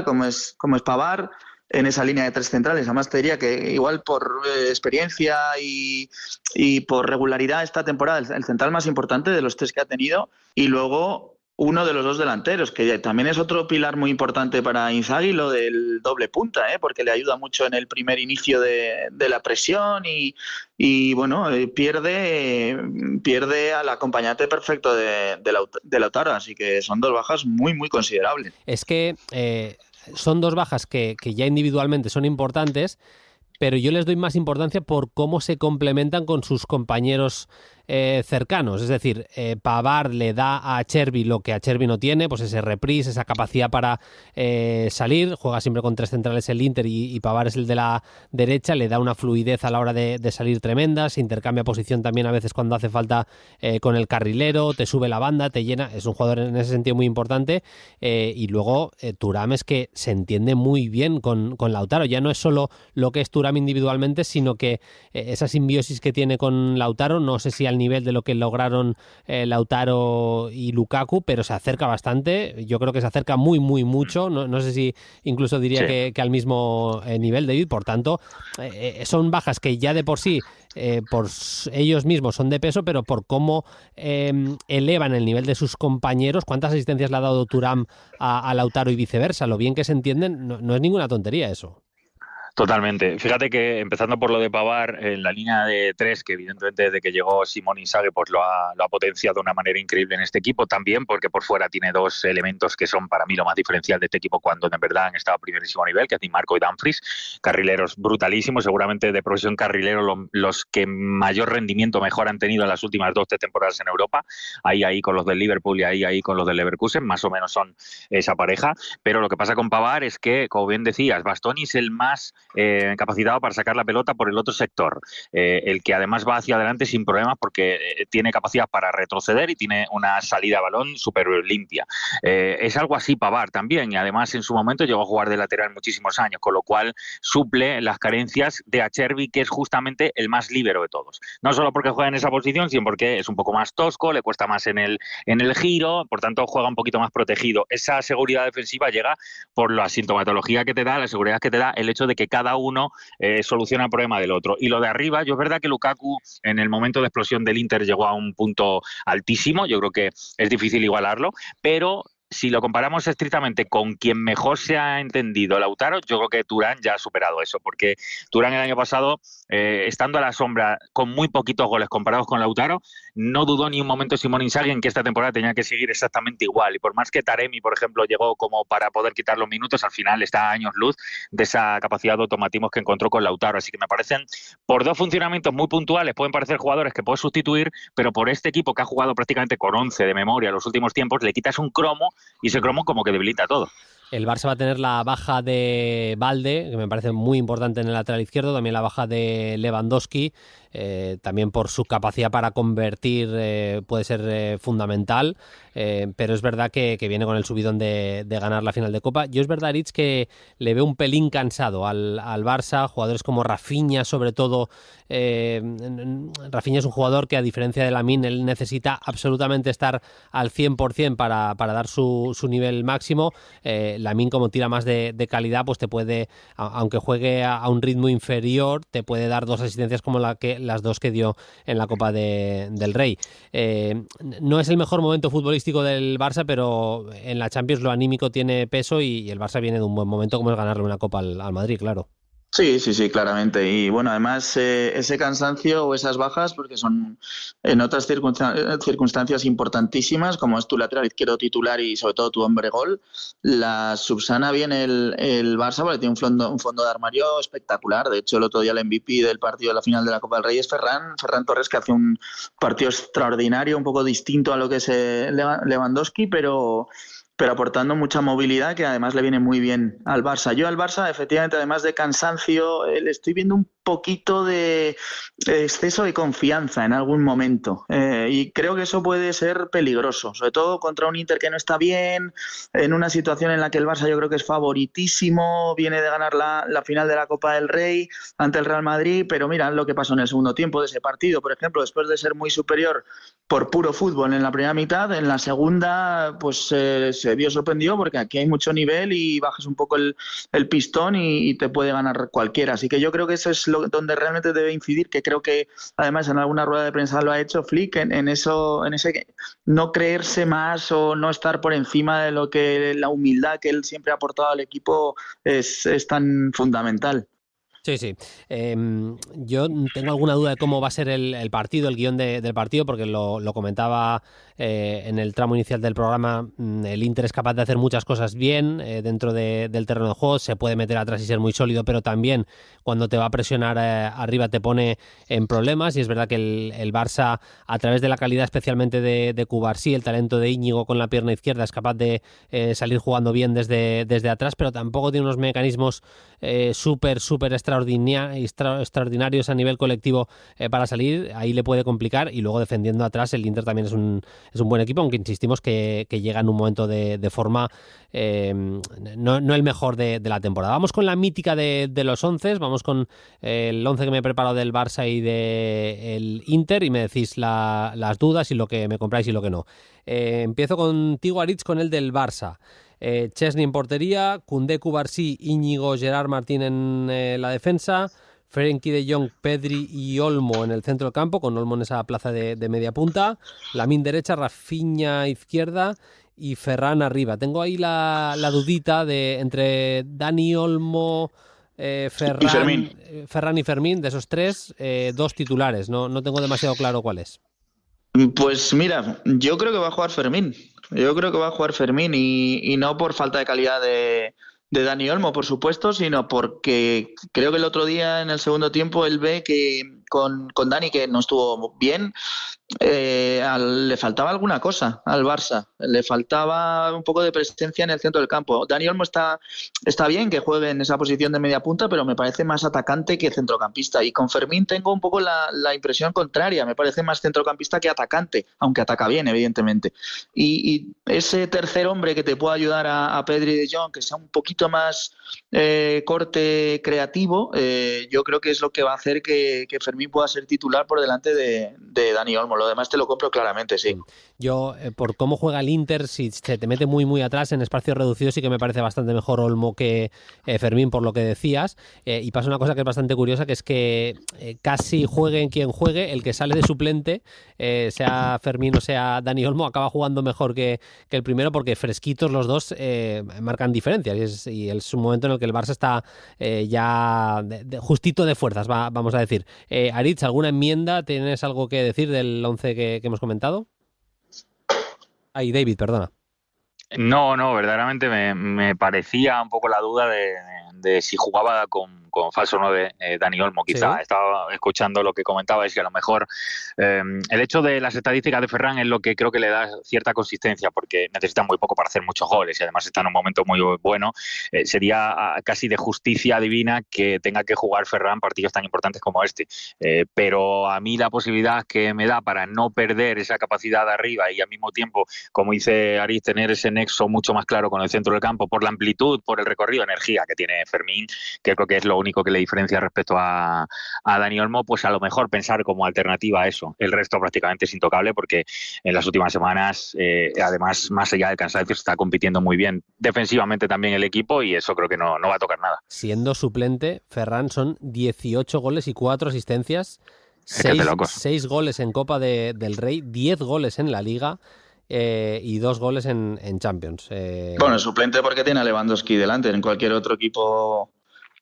como es Pavard, en esa línea de tres centrales. Además te diría que igual por experiencia y por regularidad esta temporada el central más importante de los tres que ha tenido, y luego uno de los dos delanteros, que también es otro pilar muy importante para Inzaghi, lo del doble punta, porque le ayuda mucho en el primer inicio de la presión y bueno, pierde al acompañante perfecto de Lautaro, así que son dos bajas muy, muy considerables.
Es que son dos bajas que ya individualmente son importantes, pero yo les doy más importancia por cómo se complementan con sus compañeros cercanos. Es decir, Pavard le da a Acerbi lo que Acerbi no tiene, pues ese reprise, esa capacidad para salir. Juega siempre con tres centrales el Inter y Pavard es el de la derecha, le da una fluidez a la hora de salir tremenda, se intercambia posición también a veces cuando hace falta con el carrilero, te sube la banda, te llena, es un jugador en ese sentido muy importante. Y luego Thuram es que se entiende muy bien con Lautaro, ya no es solo lo que es Thuram individualmente, sino que esa simbiosis que tiene con Lautaro, no sé si al nivel de lo que lograron Lautaro y Lukaku, pero se acerca bastante. Yo creo que se acerca muy, muy mucho. No sé si incluso diría que al mismo nivel, David. Por tanto, son bajas que ya de por sí, por ellos mismos son de peso, pero por cómo elevan el nivel de sus compañeros. ¿Cuántas asistencias le ha dado Thuram a Lautaro y viceversa? Lo bien que se entienden, no es ninguna tontería eso.
Totalmente. Fíjate que empezando por lo de Pavard, en la línea de tres, que evidentemente desde que llegó Simone Inzaghi pues lo ha potenciado de una manera increíble en este equipo, también porque por fuera tiene dos elementos que son para mí lo más diferencial de este equipo cuando en verdad han estado a primerísimo nivel, que es Di Marco y Dumfries, carrileros brutalísimos, seguramente de profesión carrilero los que mayor rendimiento mejor han tenido en las últimas 2-3 temporadas en Europa, ahí con los del Liverpool y ahí con los del Leverkusen, más o menos son esa pareja, pero lo que pasa con Pavard es que, como bien decías, Bastoni es el más capacitado para sacar la pelota por el otro sector, el que además va hacia adelante sin problemas porque tiene capacidad para retroceder y tiene una salida de balón súper limpia. Es algo así Pavard también, y además en su momento llegó a jugar de lateral muchísimos años, con lo cual suple las carencias de Acerbi, que es justamente el más líbero de todos. No solo porque juega en esa posición, sino porque es un poco más tosco, le cuesta más en el giro, por tanto juega un poquito más protegido. Esa seguridad defensiva llega por la sintomatología que te da, la seguridad que te da el hecho de que cada uno soluciona el problema del otro. Y lo de arriba, yo es verdad que Lukaku en el momento de explosión del Inter llegó a un punto altísimo, yo creo que es difícil igualarlo, pero si lo comparamos estrictamente con quien mejor se ha entendido Lautaro, yo creo que Thuram ya ha superado eso, porque Thuram el año pasado, estando a la sombra con muy poquitos goles comparados con Lautaro, no dudó ni un momento Simone Inzaghi en que esta temporada tenía que seguir exactamente igual, y por más que Taremi, por ejemplo, llegó como para poder quitar los minutos, al final está a años luz de esa capacidad de automatismos que encontró con Lautaro, así que me parecen, por dos funcionamientos muy puntuales, pueden parecer jugadores que puedes sustituir, pero por este equipo que ha jugado prácticamente con 11 de memoria en los últimos tiempos, le quitas un cromo y ese cromo como que debilita todo.
El Barça va a tener la baja de Balde, que me parece muy importante en el lateral izquierdo, también la baja de Lewandowski, también por su capacidad para convertir puede ser fundamental, pero es verdad que viene con el subidón de ganar la final de Copa. Yo es verdad, Aritz, que le veo un pelín cansado al Barça, jugadores como Rafinha sobre todo. Rafinha es un jugador que, a diferencia de Lamine, él necesita absolutamente estar al 100% para dar su nivel máximo. Lamine, como tira más de calidad, pues te puede, aunque juegue a un ritmo inferior, te puede dar dos asistencias como la que las dos que dio en la Copa del Rey. No es el mejor momento futbolístico del Barça, pero en la Champions lo anímico tiene peso y el Barça viene de un buen momento, como es ganarle una Copa al Madrid, claro.
Sí, claramente. Y bueno, además ese cansancio o esas bajas, porque son en otras circunstancias importantísimas, como es tu lateral izquierdo titular y sobre todo tu hombre gol, la subsana bien el Barça, porque tiene un fondo de armario espectacular. De hecho, el otro día el MVP del partido de la final de la Copa del Rey es Ferran Torres, que hace un partido extraordinario, un poco distinto a lo que es Lewandowski, pero aportando mucha movilidad, que además le viene muy bien al Barça. Yo al Barça, efectivamente, además de cansancio, le estoy viendo un poquito de exceso de confianza en algún momento, y creo que eso puede ser peligroso, sobre todo contra un Inter que no está bien, en una situación en la que el Barça yo creo que es favoritísimo, viene de ganar la final de la Copa del Rey ante el Real Madrid, pero mira lo que pasó en el segundo tiempo de ese partido, por ejemplo, después de ser muy superior por puro fútbol en la primera mitad, en la segunda pues se vio sorprendido, porque aquí hay mucho nivel y bajas un poco el pistón y te puede ganar cualquiera, así que yo creo que eso es donde realmente debe incidir, que creo que además en alguna rueda de prensa lo ha hecho Flick, en ese no creerse más o no estar por encima de lo que la humildad que él siempre ha aportado al equipo es tan fundamental.
Sí. Yo tengo alguna duda de cómo va a ser el partido, el guión del partido, porque lo comentaba en el tramo inicial del programa. El Inter es capaz de hacer muchas cosas bien dentro del terreno de juego, se puede meter atrás y ser muy sólido, pero también cuando te va a presionar arriba te pone en problemas, y es verdad que el Barça, a través de la calidad especialmente de Cubarsí, el talento de Íñigo con la pierna izquierda, es capaz de salir jugando bien desde atrás, pero tampoco tiene unos mecanismos súper extraordinarios a nivel colectivo para salir. Ahí le puede complicar, y luego defendiendo atrás el Inter también es un buen equipo, aunque insistimos que llega en un momento de forma no el mejor de la temporada. Vamos con la mítica de los 11, vamos con el 11 que me he preparado del Barça y del Inter, y me decís las dudas y lo que me compráis y lo que no. Empiezo contigo, Aritz, con el del Barça. Chesney en portería, Koundé, Cubarsí, Íñigo, Gerard Martín en la defensa, Frenkie de Jong, Pedri y Olmo en el centro del campo, con Olmo en esa plaza de media punta, Lamine derecha, Rafinha izquierda y Ferran arriba. Tengo ahí la dudita entre Dani Olmo, Ferran y Fermín, de esos tres, dos titulares. No tengo demasiado claro cuál es.
Pues mira, yo creo que va a jugar Fermín. Y no por falta de calidad de Dani Olmo, por supuesto, sino porque creo que el otro día en el segundo tiempo él ve que con Dani, que no estuvo bien, le faltaba alguna cosa al Barça, le faltaba un poco de presencia en el centro del campo. Dani Olmo está bien que juegue en esa posición de media punta, pero me parece más atacante que centrocampista, y con Fermín tengo un poco la impresión contraria, me parece más centrocampista que atacante, aunque ataca bien, evidentemente, y ese tercer hombre que te pueda ayudar a Pedri de Jong, que sea un poquito más corte creativo, yo creo que es lo que va a hacer que Fermín pueda ser titular por delante de Dani Olmo. Lo demás te lo compro claramente, sí.
Yo, por cómo juega el Inter, si se te mete muy muy atrás en espacios reducidos, sí que me parece bastante mejor Olmo que Fermín, por lo que decías, y pasa una cosa que es bastante curiosa, que es que casi juegue en quien juegue, el que sale de suplente, sea Fermín o sea Dani Olmo, acaba jugando mejor que el primero, porque fresquitos los dos marcan diferencias, y es un momento en el que el Barça está ya justito de fuerzas, vamos a decir. Aritz, ¿alguna enmienda? ¿Tienes algo que decir del 11 que hemos comentado? Ay, David, perdona.
No, verdaderamente me parecía un poco la duda de si jugaba con falso 9 Dani Olmo, quizá. Sí. Estaba escuchando lo que comentabais, que a lo mejor el hecho de las estadísticas de Ferran es lo que creo que le da cierta consistencia, porque necesita muy poco para hacer muchos goles y además está en un momento muy bueno. Sería casi de justicia divina que tenga que jugar Ferran partidos tan importantes como este. Pero a mí la posibilidad que me da para no perder esa capacidad de arriba y al mismo tiempo, como dice Aritz, tener ese nexo mucho más claro con el centro del campo por la amplitud, por el recorrido, energía que tiene Fermín, que creo que es lo único que le diferencia respecto a Dani Olmo, pues a lo mejor pensar como alternativa a eso. El resto prácticamente es intocable, porque en las últimas semanas, además, más allá del cansancio, se está compitiendo muy bien defensivamente también el equipo, y eso creo que no va a tocar nada.
Siendo suplente, Ferran son 18 goles y 4 asistencias 6 goles en Copa del Rey, 10 goles en la Liga y 2 goles en Champions.
Bueno, suplente porque tiene a Lewandowski delante. En cualquier otro equipo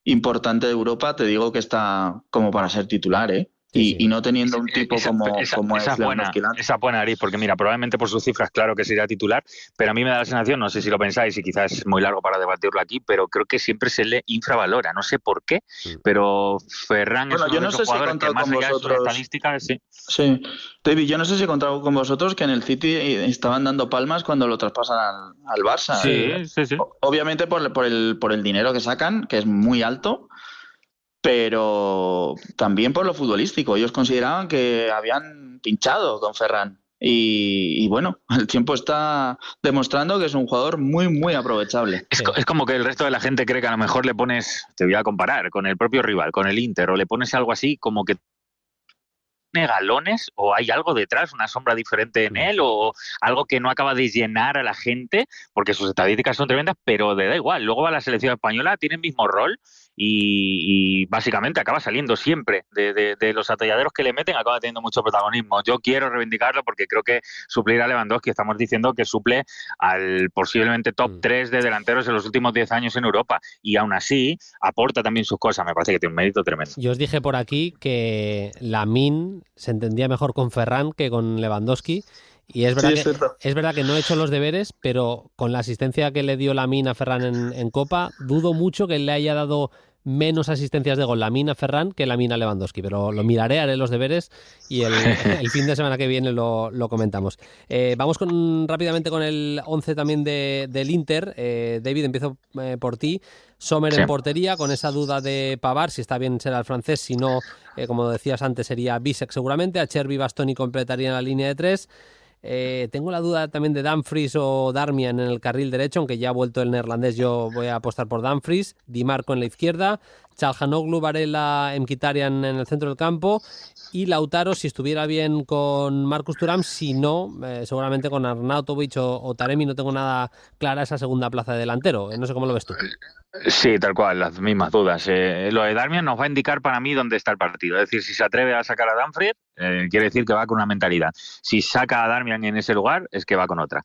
importante de Europa te digo que está como para ser titular, ¿eh?
Sí.
Y no teniendo un tipo como es Lewandowski.
Esa buena nariz, porque mira, probablemente por sus cifras, claro que sería titular, pero a mí me da la sensación, no sé si lo pensáis y quizás es muy largo para debatirlo aquí, pero creo que siempre se le infravalora, no sé por qué, pero Ferran es uno de esos jugadores que más allá de sus estadísticas,
Sí, David, yo no sé si he contado con vosotros que en el City estaban dando palmas cuando lo traspasan al Barça.
Sí.
Obviamente por el dinero que sacan, que es muy alto, pero también por lo futbolístico. Ellos consideraban que habían pinchado con Ferran. Y bueno, el tiempo está demostrando que es un jugador muy, muy aprovechable.
Es como que el resto de la gente cree que a lo mejor le pones, te voy a comparar, con el propio rival, con el Inter, o le pones algo así como que tiene galones o hay algo detrás, una sombra diferente en él o algo que no acaba de llenar a la gente, porque sus estadísticas son tremendas, pero le da igual. Luego va a la selección española, tiene el mismo rol y básicamente acaba saliendo siempre de los atalladeros que le meten, acaba teniendo mucho protagonismo. Yo quiero reivindicarlo porque creo que suplir a Lewandowski, estamos diciendo que suple al posiblemente top 3 de delanteros en los últimos 10 años en Europa y aún así aporta también sus cosas. Me parece que tiene un mérito tremendo.
Yo os dije por aquí que Lamine se entendía mejor con Ferran que con Lewandowski. Y es verdad que no he hecho los deberes, pero con la asistencia que le dio Lamine a Ferran en Copa, dudo mucho que le haya dado menos asistencias de gol Lamine a Ferran que Lamine a Lewandowski, pero lo miraré, haré los deberes y el fin de semana que viene lo comentamos. Vamos rápidamente con el 11 también del Inter. David, empiezo por ti. Sommer en portería, con esa duda de Pavard, si está bien será el francés, si no, como decías antes, sería Bisek seguramente. Acerbi y Bastoni completarían la línea de 3. Tengo la duda también de Dumfries o Darmian en el carril derecho, aunque ya ha vuelto el neerlandés, yo voy a apostar por Dumfries. Di Marco en la izquierda, Çalhanoğlu, Varela, Mkhitaryan en el centro del campo y Lautaro, si estuviera bien, con Marcus Thuram, si no, seguramente con Arnautovic o Taremi. No tengo nada clara esa segunda plaza de delantero, no sé cómo lo ves tú.
Sí, tal cual, las mismas dudas. Lo de Darmian nos va a indicar para mí dónde está el partido. Es decir, si se atreve a sacar a Dumfries, quiere decir que va con una mentalidad. Si saca a Darmian en ese lugar, es que va con otra.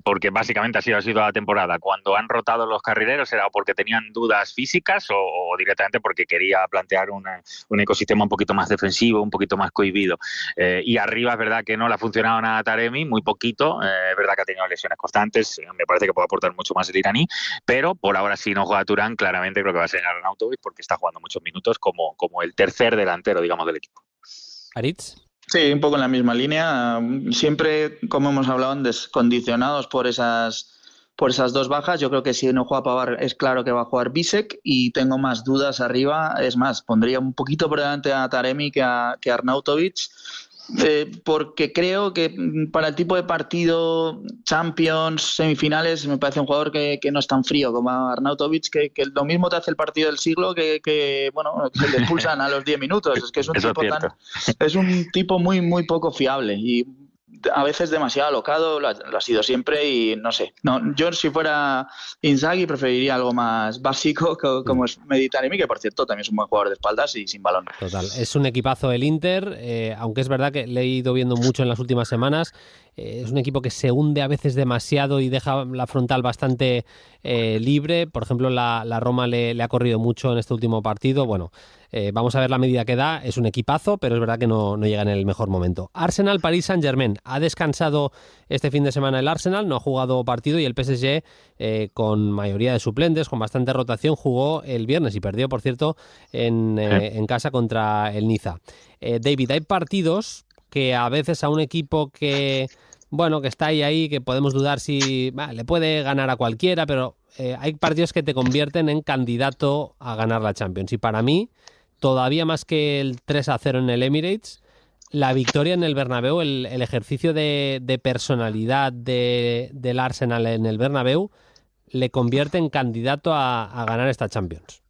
Porque básicamente así ha sido la temporada. Cuando han rotado los carrileros era porque tenían dudas físicas o directamente porque quería plantear un ecosistema un poquito más defensivo, un poquito más cohibido. Y arriba es verdad que no le ha funcionado nada a Taremi, muy poquito. Es verdad que ha tenido lesiones constantes. Me parece que puede aportar mucho más el iraní, pero por ahora si no juega Thuram, claramente creo que va a ser Arnautovic porque está jugando muchos minutos como el tercer delantero, digamos, del equipo.
¿Aritz?
Sí, un poco en la misma línea. Siempre, como hemos hablado, descondicionados por esas dos bajas. Yo creo que si no juega Pavard es claro que va a jugar Bisek y tengo más dudas arriba. Es más, pondría un poquito por delante a Taremi que a Arnautovic. Porque creo que para el tipo de partido Champions, semifinales, me parece un jugador que no es tan frío como Arnautovic, que lo mismo te hace el partido del siglo que le expulsan a los 10 minutos. Es que es un tipo muy, muy poco fiable y a veces demasiado alocado, lo ha sido siempre y no sé. Yo si fuera Inzaghi preferiría algo más básico como es Taremi, que por cierto también es un buen jugador de espaldas y sin balón.
Total, es un equipazo el Inter, aunque es verdad que le he ido viendo mucho en las últimas semanas. Es un equipo que se hunde a veces demasiado y deja la frontal bastante libre. Por ejemplo, la Roma le ha corrido mucho en este último partido. Bueno, vamos a ver la medida que da. Es un equipazo, pero es verdad que no llega en el mejor momento. Arsenal, Paris Saint-Germain. Ha descansado este fin de semana el Arsenal, no ha jugado partido y el PSG con mayoría de suplentes, con bastante rotación, jugó el viernes y perdió, por cierto, en casa contra el Niza. David, hay partidos que a veces a un equipo que está ahí, que podemos dudar si le puede ganar a cualquiera, pero hay partidos que te convierten en candidato a ganar la Champions. Y para mí, todavía más que el 3-0 en el Emirates, la victoria en el Bernabéu, el ejercicio de personalidad del Arsenal en el Bernabéu, le convierte en candidato a ganar esta Champions.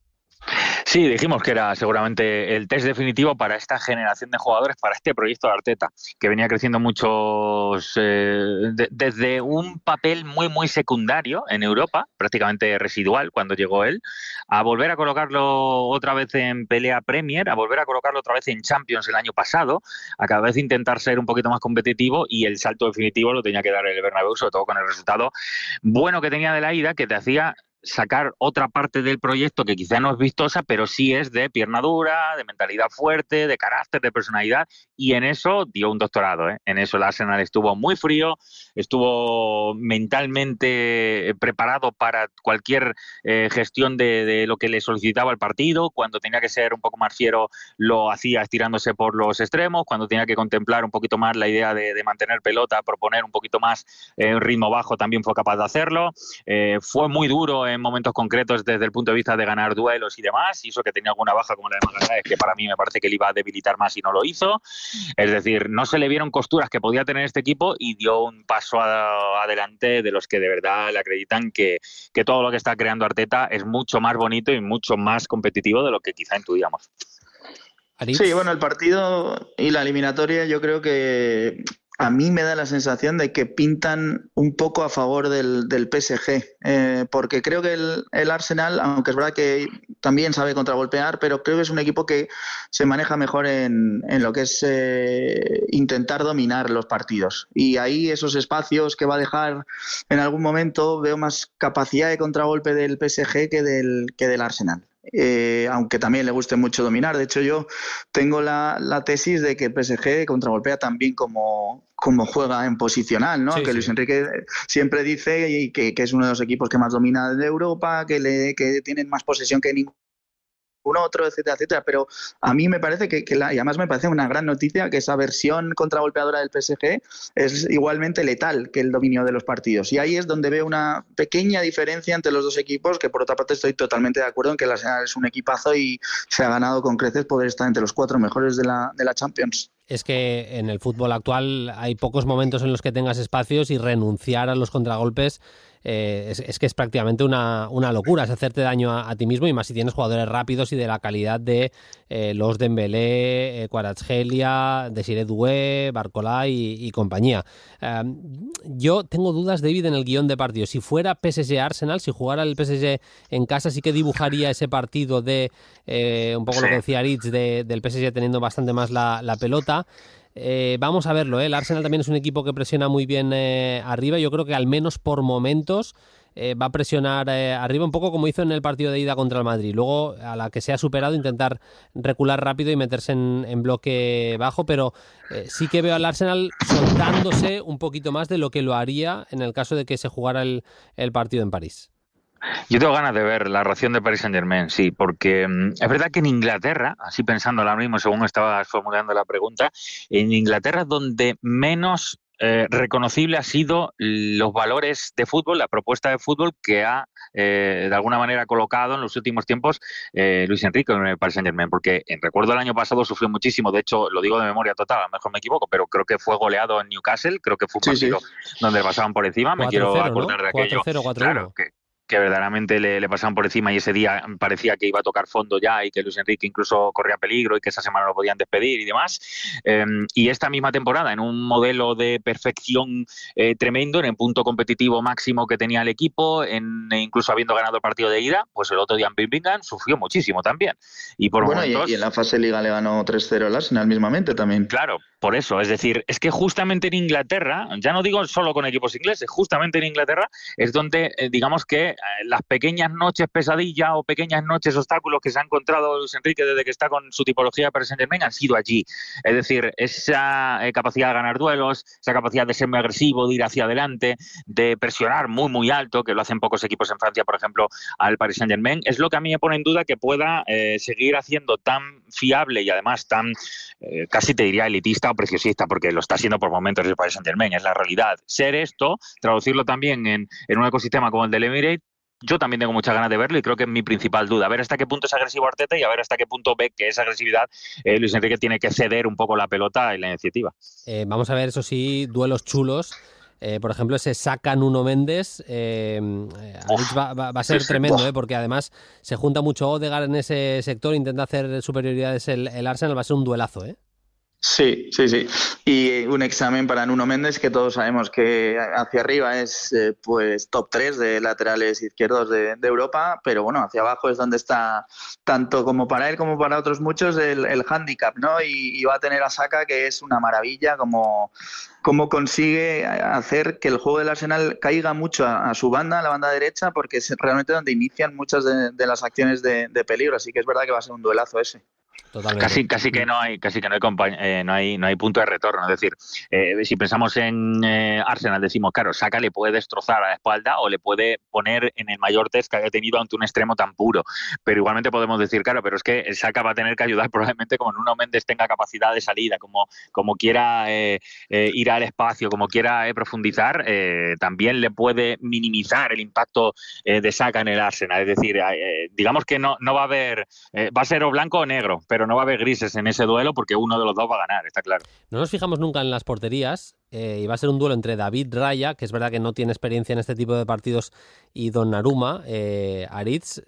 Sí, dijimos que era seguramente el test definitivo para esta generación de jugadores, para este proyecto de Arteta, que venía creciendo desde un papel muy secundario en Europa, prácticamente residual cuando llegó él, a volver a colocarlo otra vez en pelea Premier, a volver a colocarlo otra vez en Champions el año pasado, a cada vez intentar ser un poquito más competitivo, y el salto definitivo lo tenía que dar el Bernabéu, sobre todo con el resultado bueno que tenía de la ida, que te hacía sacar otra parte del proyecto que quizá no es vistosa, pero sí es de pierna dura, de mentalidad fuerte, de carácter, de personalidad, y en eso dio un doctorado, ¿eh? En eso el Arsenal estuvo muy frío, estuvo mentalmente preparado para cualquier gestión de lo que le solicitaba el partido. Cuando tenía que ser un poco más fiero lo hacía estirándose por los extremos, cuando tenía que contemplar un poquito más la idea de mantener pelota, proponer un poquito más ritmo bajo, también fue capaz de hacerlo. Fue muy duro en momentos concretos desde el punto de vista de ganar duelos y demás, y eso que tenía alguna baja como la de Magalhães, que para mí me parece que le iba a debilitar más y no lo hizo. Es decir, no se le vieron costuras que podía tener este equipo, y dio un paso adelante de los que de verdad le acreditan que todo lo que está creando Arteta es mucho más bonito y mucho más competitivo de lo que quizá intuíamos.
Sí, bueno, el partido y la eliminatoria yo creo que a mí me da la sensación de que pintan un poco a favor del PSG, porque creo que el Arsenal, aunque es verdad que también sabe contragolpear, pero creo que es un equipo que se maneja mejor en lo que es intentar dominar los partidos. Y ahí esos espacios que va a dejar en algún momento, veo más capacidad de contragolpe del PSG que del Arsenal. Aunque también le guste mucho dominar. De hecho, yo tengo la tesis de que el PSG contragolpea también como juega en posicional, ¿no? Sí, que Luis Enrique siempre dice que es uno de los equipos que más domina de Europa, que tienen más posesión que ningún otro, etcétera, pero a mí me parece y además me parece una gran noticia que esa versión contragolpeadora del PSG es igualmente letal que el dominio de los partidos, y ahí es donde veo una pequeña diferencia entre los dos equipos, que por otra parte estoy totalmente de acuerdo en que el Arsenal es un equipazo y se ha ganado con creces poder estar entre los 4 mejores de la Champions.
Es que en el fútbol actual hay pocos momentos en los que tengas espacios, y renunciar a los contragolpes es que es prácticamente una locura, es hacerte daño a ti mismo, y más si tienes jugadores rápidos y de la calidad de los Dembélé, Kvaratskhelia, Desiré Doué, Barcola y compañía. Yo tengo dudas, David, en el guión de partido. Si fuera PSG-Arsenal, si jugara el PSG en casa, sí que dibujaría ese partido de un poco lo que decía Aritz, del PSG teniendo bastante más la pelota. Vamos a verlo, El Arsenal también es un equipo que presiona muy bien arriba. Yo creo que al menos por momentos va a presionar arriba, un poco como hizo en el partido de ida contra el Madrid. Luego, a la que se ha superado, intentar recular rápido y meterse en bloque bajo, pero sí que veo al Arsenal soltándose un poquito más de lo que lo haría en el caso de que se jugara el partido en París.
Yo tengo ganas de ver la reacción de Paris Saint-Germain, sí, porque es verdad que en Inglaterra, así pensando ahora mismo según estabas formulando la pregunta, en Inglaterra es donde menos reconocible ha sido los valores de fútbol, la propuesta de fútbol que ha de alguna manera colocado en los últimos tiempos Luis Enrique en el Paris Saint-Germain, porque recuerdo el año pasado sufrió muchísimo, de hecho lo digo de memoria total, a lo mejor me equivoco, pero creo que fue goleado en Newcastle, creo que fue un partido donde le pasaban por encima, me quiero acordar, ¿no?, de aquello.
4-0, 4-1.
Claro, que verdaderamente le pasaban por encima, y ese día parecía que iba a tocar fondo ya, y que Luis Enrique incluso corría peligro y que esa semana lo podían despedir y demás. Y esta misma temporada, en un modelo de perfección tremendo, en el punto competitivo máximo que tenía el equipo, incluso habiendo ganado el partido de ida, pues el otro día en Birmingham sufrió muchísimo también. Y por momentos,
y en la fase Liga le ganó 3-0 el Arsenal mismamente también.
Claro, por eso, es decir, es que justamente en Inglaterra, ya no digo solo con equipos ingleses, justamente en Inglaterra es donde digamos que las pequeñas noches pesadilla o pequeñas noches obstáculos que se ha encontrado Luis Enrique desde que está con su tipología de Paris Saint-Germain han sido allí. Es decir, esa capacidad de ganar duelos, esa capacidad de ser muy agresivo, de ir hacia adelante, de presionar muy alto, que lo hacen pocos equipos en Francia, por ejemplo, al Paris Saint-Germain, es lo que a mí me pone en duda que pueda seguir haciendo tan fiable y además tan, casi te diría elitista o preciosista, porque lo está haciendo por momentos el Paris Saint-Germain, es la realidad. Ser esto, traducirlo también en un ecosistema como el del Emirates, yo también tengo muchas ganas de verlo, y creo que es mi principal duda. A ver hasta qué punto es agresivo Arteta y a ver hasta qué punto ve que esa agresividad Luis Enrique tiene que ceder un poco la pelota y la iniciativa.
Vamos a ver, eso sí, duelos chulos. por ejemplo, ese Saka Nuno Méndez va a ser tremendo, porque además se junta mucho Odegaard en ese sector, intenta hacer superioridades el Arsenal, va a ser un duelazo, ¿eh?
Sí. Y un examen para Nuno Méndez, que todos sabemos que hacia arriba es pues top 3 de laterales izquierdos de Europa, pero bueno, hacia abajo es donde está, tanto como para él como para otros muchos, el hándicap, ¿no? Y va a tener a Saka, que es una maravilla, como consigue hacer que el juego del Arsenal caiga mucho a su banda, a la banda derecha, porque es realmente donde inician muchas de las acciones de peligro, así que es verdad que va a ser un duelazo ese.
Totalmente. Casi que no hay punto de retorno. Es decir, si pensamos en Arsenal, decimos, claro, Saka le puede destrozar a la espalda o le puede poner en el mayor test que haya tenido ante un extremo tan puro. Pero igualmente podemos decir, claro, pero es que Saka va a tener que ayudar probablemente como Nuno Méndez tenga capacidad de salida, como quiera ir al espacio, como quiera profundizar, también le puede minimizar el impacto de Saka en el Arsenal. Es decir, digamos que no va a haber, va a ser o blanco o negro, pero no va a haber grises en ese duelo porque uno de los dos va a ganar, está claro.
No nos fijamos nunca en las porterías y va a ser un duelo entre David Raya, que es verdad que no tiene experiencia en este tipo de partidos, y Donnarumma, Aritz.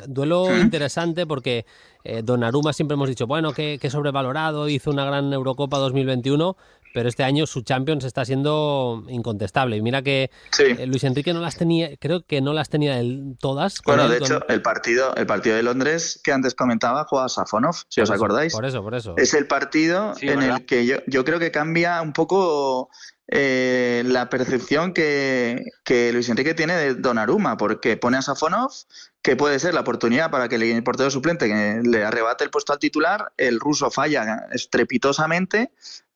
Duelo interesante porque Donnarumma siempre hemos dicho, bueno, que sobrevalorado, hizo una gran Eurocopa 2021, pero este año su Champions está siendo incontestable. Y mira que Luis Enrique no las tenía, creo que no las tenía todas.
Bueno, de hecho, el partido de Londres que antes comentaba, juega Safonov, si os acordáis.
Por eso.
Es el partido en el que yo creo que cambia un poco la percepción que Luis Enrique tiene de Donnarumma, porque pone a Safonov, que puede ser la oportunidad para que el portero suplente que le arrebate el puesto al titular. El ruso falla estrepitosamente,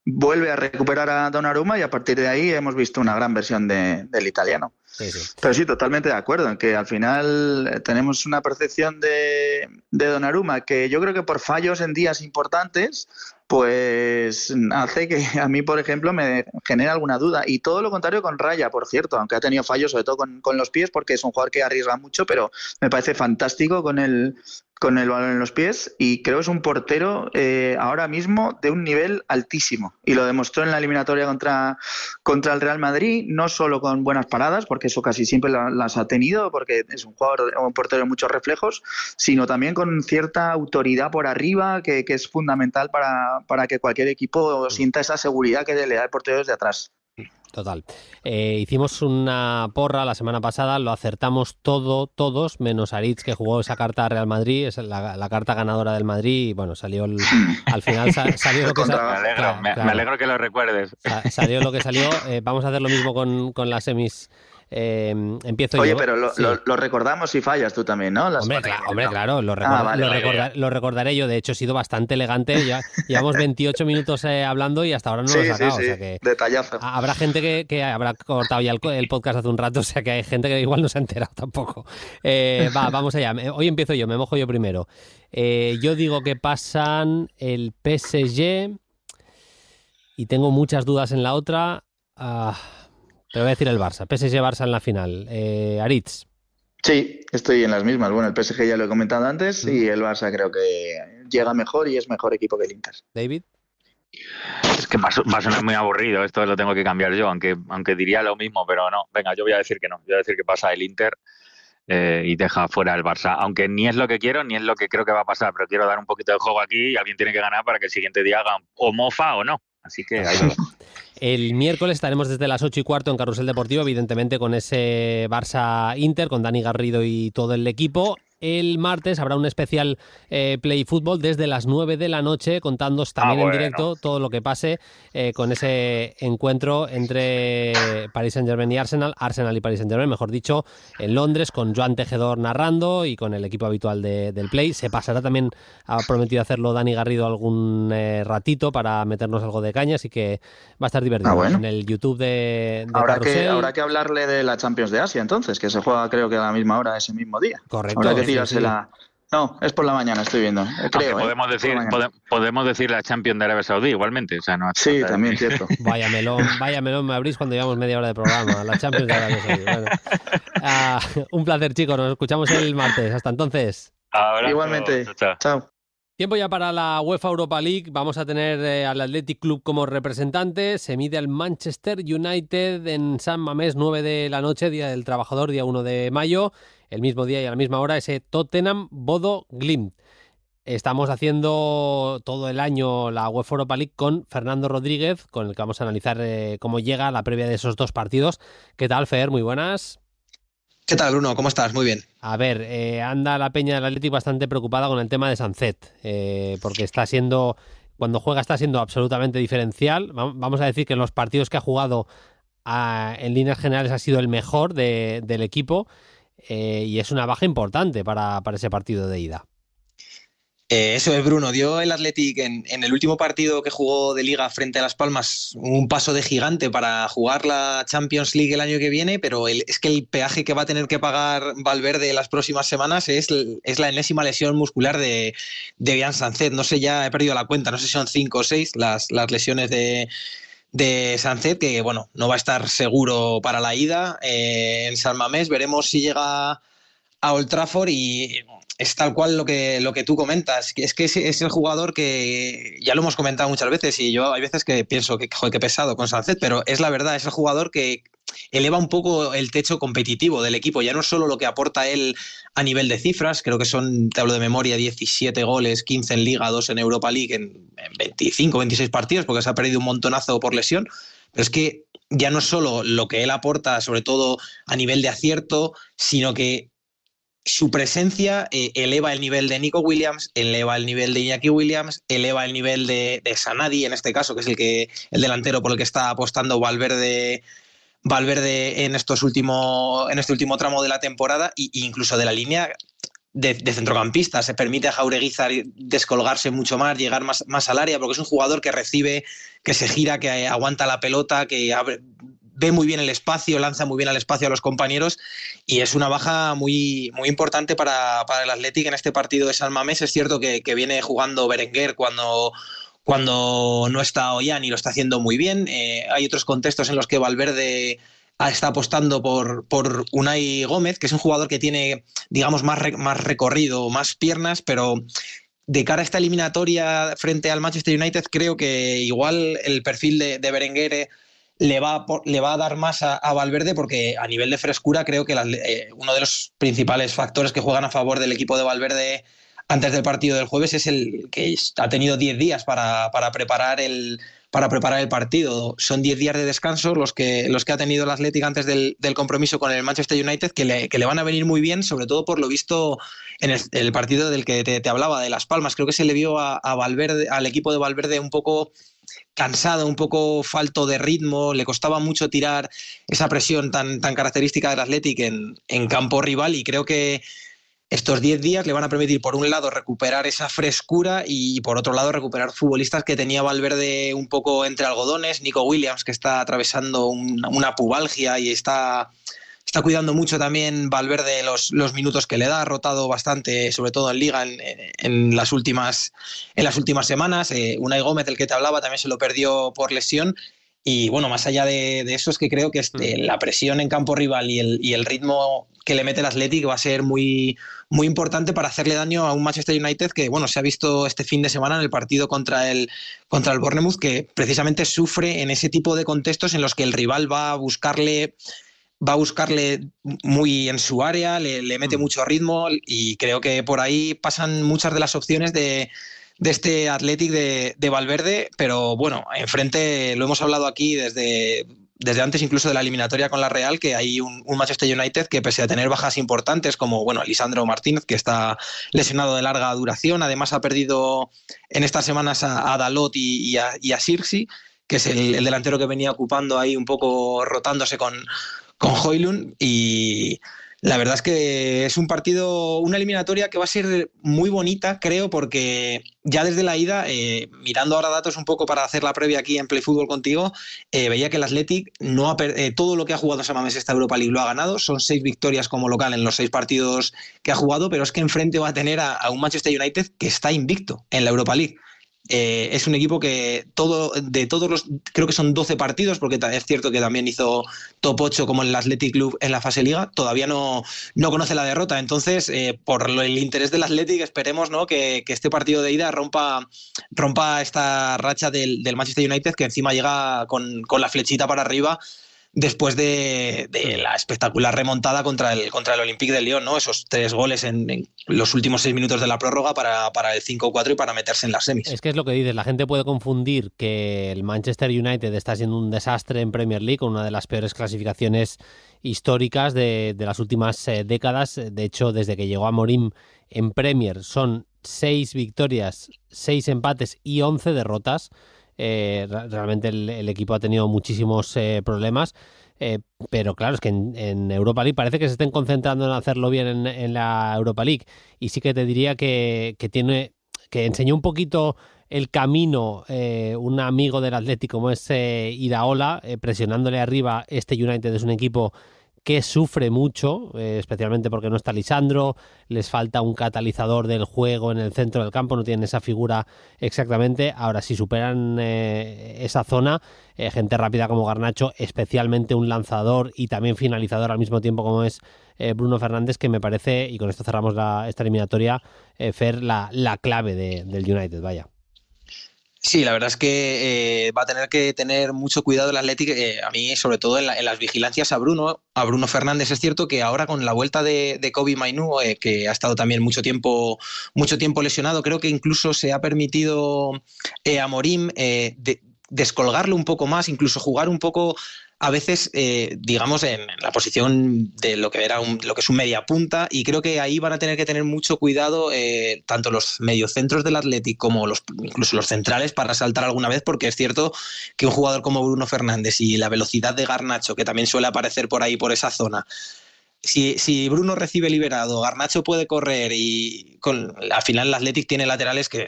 vuelve a recuperar a Donnarumma y a partir de ahí hemos visto una gran versión del italiano. Sí. Pero sí, totalmente de acuerdo en que al final tenemos una percepción de Donnarumma que yo creo que por fallos en días importantes pues hace que a mí, por ejemplo, me genera alguna duda. Y todo lo contrario con Raya, por cierto, aunque ha tenido fallos sobre todo con los pies, porque es un jugador que arriesga mucho, pero me parece fantástico con el balón en los pies, y creo que es un portero ahora mismo de un nivel altísimo, y lo demostró en la eliminatoria contra el Real Madrid, no solo con buenas paradas, porque eso casi siempre las ha tenido, porque es un portero de muchos reflejos, sino también con cierta autoridad por arriba, que es fundamental para que cualquier equipo sienta esa seguridad que le da el portero desde atrás.
Total. Hicimos una porra la semana pasada, lo acertamos todos, menos Aritz, que jugó esa carta a Real Madrid, es la carta ganadora del Madrid, y bueno, salió al final salió lo que salió.
Me alegro que lo recuerdes.
Salió lo que salió. Vamos a hacer lo mismo con las semis. Empiezo yo.
Oye, pero lo recordamos si fallas tú también, ¿no?
Hombre, claro, lo recordaré yo. De hecho, he sido bastante elegante. Ya llevamos 28 minutos hablando y hasta ahora no lo he sacado.
Sí.
O sea que
detallazo.
Habrá gente que habrá cortado ya el podcast hace un rato, o sea que hay gente que igual no se ha enterado tampoco. Vamos allá. Hoy empiezo yo, me mojo yo primero. Yo digo que pasan el PSG y tengo muchas dudas en la otra. Te voy a decir el Barça. PSG-Barça en la final. Aritz.
Sí, estoy en las mismas. Bueno, el PSG ya lo he comentado antes y el Barça creo que llega mejor y es mejor equipo que el Inter.
David.
Es que va a sonar muy aburrido, esto lo tengo que cambiar yo, aunque diría lo mismo, pero no. Venga, yo voy a decir que no. Yo voy a decir que pasa el Inter y deja fuera el Barça. Aunque ni es lo que quiero ni es lo que creo que va a pasar, pero quiero dar un poquito de juego aquí y alguien tiene que ganar para que el siguiente día haga o mofa o no. Así que ahí lo...
El miércoles estaremos desde las 8:15 en Carrusel Deportivo, evidentemente con ese Barça-Inter, con Dani Garrido y todo el equipo. El martes habrá un especial Play Fútbol desde las 9 de la noche, contándoos también en directo todo lo que pase con ese encuentro entre Paris Saint-Germain y Arsenal y Paris Saint-Germain, mejor dicho, en Londres, con Joan Tejedor narrando y con el equipo habitual del Play. Se pasará también, ha prometido hacerlo Dani Garrido algún ratito para meternos algo de caña, así que va a estar divertido.
Bueno.
En el YouTube de
Habrá que hablarle de la Champions de Asia, entonces, que se juega creo que a la misma hora ese mismo día.
Correcto.
Sí. No, es por la mañana, estoy viendo. Creo,
podemos decir la Champions de Arabia Saudí igualmente. O sea, no
sí, también cierto.
Vaya melón me abrís cuando llevamos media hora de programa. La Champions de Arabia Saudí. Bueno. Un placer, chicos. Nos escuchamos el martes. Hasta entonces.
Igualmente. Chao.
Tiempo ya para la UEFA Europa League. Vamos a tener al Athletic Club como representante. Se mide al Manchester United en San Mamés, 9 de la noche, Día del Trabajador, día 1 de mayo. El mismo día y a la misma hora ese Tottenham Bodo Glimt. Estamos haciendo todo el año la UEFA Europa League con Fernando Rodríguez, con el que vamos a analizar cómo llega la previa de esos dos partidos. ¿Qué tal, Fer? Muy buenas.
¿Qué tal, Bruno? ¿Cómo estás? Muy bien.
A ver, anda la peña del Athletic bastante preocupada con el tema de Sancet, porque cuando juega está siendo absolutamente diferencial. Vamos a decir que en los partidos que ha jugado en líneas generales ha sido el mejor del equipo, y es una baja importante para ese partido de ida.
Eso es, Bruno. Dio el Athletic en el último partido que jugó de Liga frente a Las Palmas un paso de gigante para jugar la Champions League el año que viene, pero es que el peaje que va a tener que pagar Valverde las próximas semanas es la enésima lesión muscular de Bian Sancet. No sé, ya he perdido la cuenta, no sé si son 5 o 6 las lesiones de Sancet, que bueno, no va a estar seguro para la ida en San Mamés. Veremos si llega a Old Trafford y es tal cual lo que tú comentas, que es el jugador que ya lo hemos comentado muchas veces y yo hay veces que pienso que joder, qué pesado con Sancet, pero es la verdad, es el jugador que eleva un poco el techo competitivo del equipo, ya no solo lo que aporta él a nivel de cifras, creo que son, te hablo de memoria, 17 goles, 15 en Liga, 2 en Europa League en 25, 26 partidos, porque se ha perdido un montonazo por lesión, pero es que ya no solo lo que él aporta, sobre todo a nivel de acierto, sino que su presencia eleva el nivel de Nico Williams, eleva el nivel de Iñaki Williams, eleva el nivel de Sanadi, en este caso, que es el delantero por el que está apostando Valverde en este último tramo de la temporada, e incluso de la línea de centrocampista. Se permite a Jaureguizar descolgarse mucho más, llegar más al área, porque es un jugador que recibe, que se gira, que aguanta la pelota, que ve muy bien el espacio, lanza muy bien al espacio a los compañeros, y es una baja muy, muy importante para el Athletic en este partido de San Mamés. Es cierto que viene jugando Berenguer cuando no está Ollán y lo está haciendo muy bien. Hay otros contextos en los que Valverde está apostando por Unai Gómez, que es un jugador que tiene, digamos, más recorrido, más piernas, pero de cara a esta eliminatoria frente al Manchester United, creo que igual el perfil de Berenguer le va a dar más a Valverde, porque a nivel de frescura creo que uno de los principales factores que juegan a favor del equipo de Valverde antes del partido del jueves es el que ha tenido 10 días para preparar el partido. Son 10 días de descanso los que ha tenido el Athletic antes del compromiso con el Manchester United, que le van a venir muy bien, sobre todo por lo visto en el partido del que te hablaba, de Las Palmas. Creo que se le vio a Valverde, al equipo de Valverde, un poco cansado, un poco falto de ritmo, le costaba mucho tirar esa presión tan característica del Athletic en campo rival, y creo que estos 10 días le van a permitir, por un lado, recuperar esa frescura y, por otro lado, recuperar futbolistas que tenía Valverde un poco entre algodones. Nico Williams, que está atravesando una pubalgia y está cuidando mucho también Valverde los minutos que le da. Ha rotado bastante, sobre todo en Liga, en las últimas semanas. Unai Gómez, el que te hablaba, también se lo perdió por lesión. Y bueno, más allá de eso, es que creo que la presión en campo rival y el ritmo que le mete el Athletic va a ser muy, muy importante para hacerle daño a un Manchester United que, bueno, se ha visto este fin de semana en el partido contra el Bournemouth, que precisamente sufre en ese tipo de contextos en los que el rival va a buscarle muy en su área, le mete mucho ritmo, y creo que por ahí pasan muchas de las opciones de este Athletic de Valverde. Pero bueno, enfrente, lo hemos hablado aquí desde antes incluso de la eliminatoria con la Real, que hay un Manchester United que, pese a tener bajas importantes como, bueno, Lisandro Martínez, que está lesionado de larga duración, además ha perdido en estas semanas a Dalot y a Sirsi, que es el delantero que venía ocupando ahí un poco, rotándose con Højlund. Y la verdad es que es un partido, una eliminatoria que va a ser muy bonita, creo, porque ya desde la ida, mirando ahora datos un poco para hacer la previa aquí en Play Fútbol contigo, veía que el Athletic todo lo que ha jugado en San Mamés esta Europa League lo ha ganado. Son 6 victorias como local en los 6 partidos que ha jugado, pero es que enfrente va a tener a un Manchester United que está invicto en la Europa League. Es un equipo que creo que son 12 partidos, porque es cierto que también hizo top 8 como el Athletic Club en la fase Liga, todavía no conoce la derrota. Entonces, por el interés del Athletic, esperemos, ¿no?, que este partido de ida rompa esta racha del Manchester United, que encima llega con la flechita para arriba después de la espectacular remontada contra el Olympique de Lyon, ¿no? Esos 3 goles en los últimos 6 minutos de la prórroga para el 5-4 y para meterse en las semis.
Es que es lo que dices, la gente puede confundir que el Manchester United está siendo un desastre en Premier League, con una de las peores clasificaciones históricas de las últimas décadas. De hecho, desde que llegó Amorim en Premier son 6 victorias, 6 empates y 11 derrotas. Realmente el equipo ha tenido muchísimos problemas, pero claro, es que en Europa League parece que se estén concentrando en hacerlo bien en la Europa League, y sí que te diría que enseñó un poquito el camino un amigo del Atlético como es Iraola, presionándole arriba. Este United es un equipo que sufre mucho, especialmente porque no está Lisandro, les falta un catalizador del juego en el centro del campo, no tienen esa figura exactamente. Ahora, si superan esa zona, gente rápida como Garnacho, especialmente un lanzador y también finalizador al mismo tiempo como es Bruno Fernández, que me parece, y con esto cerramos esta eliminatoria, Fer, la clave del United, vaya.
Sí, la verdad es que va a tener que tener mucho cuidado el Athletic, a mí sobre todo en las vigilancias a Bruno Fernández. Es cierto que ahora con la vuelta de Kobbie Mainoo, que ha estado también mucho tiempo lesionado, creo que incluso se ha permitido a Amorim descolgarlo un poco más, incluso jugar un poco a veces, digamos, en la posición de lo que es un media punta, y creo que ahí van a tener que tener mucho cuidado tanto los mediocentros del Athletic como incluso los centrales, para saltar alguna vez, porque es cierto que un jugador como Bruno Fernández y la velocidad de Garnacho, que también suele aparecer por ahí, por esa zona, si Bruno recibe liberado, Garnacho puede correr, y al final el Athletic tiene laterales que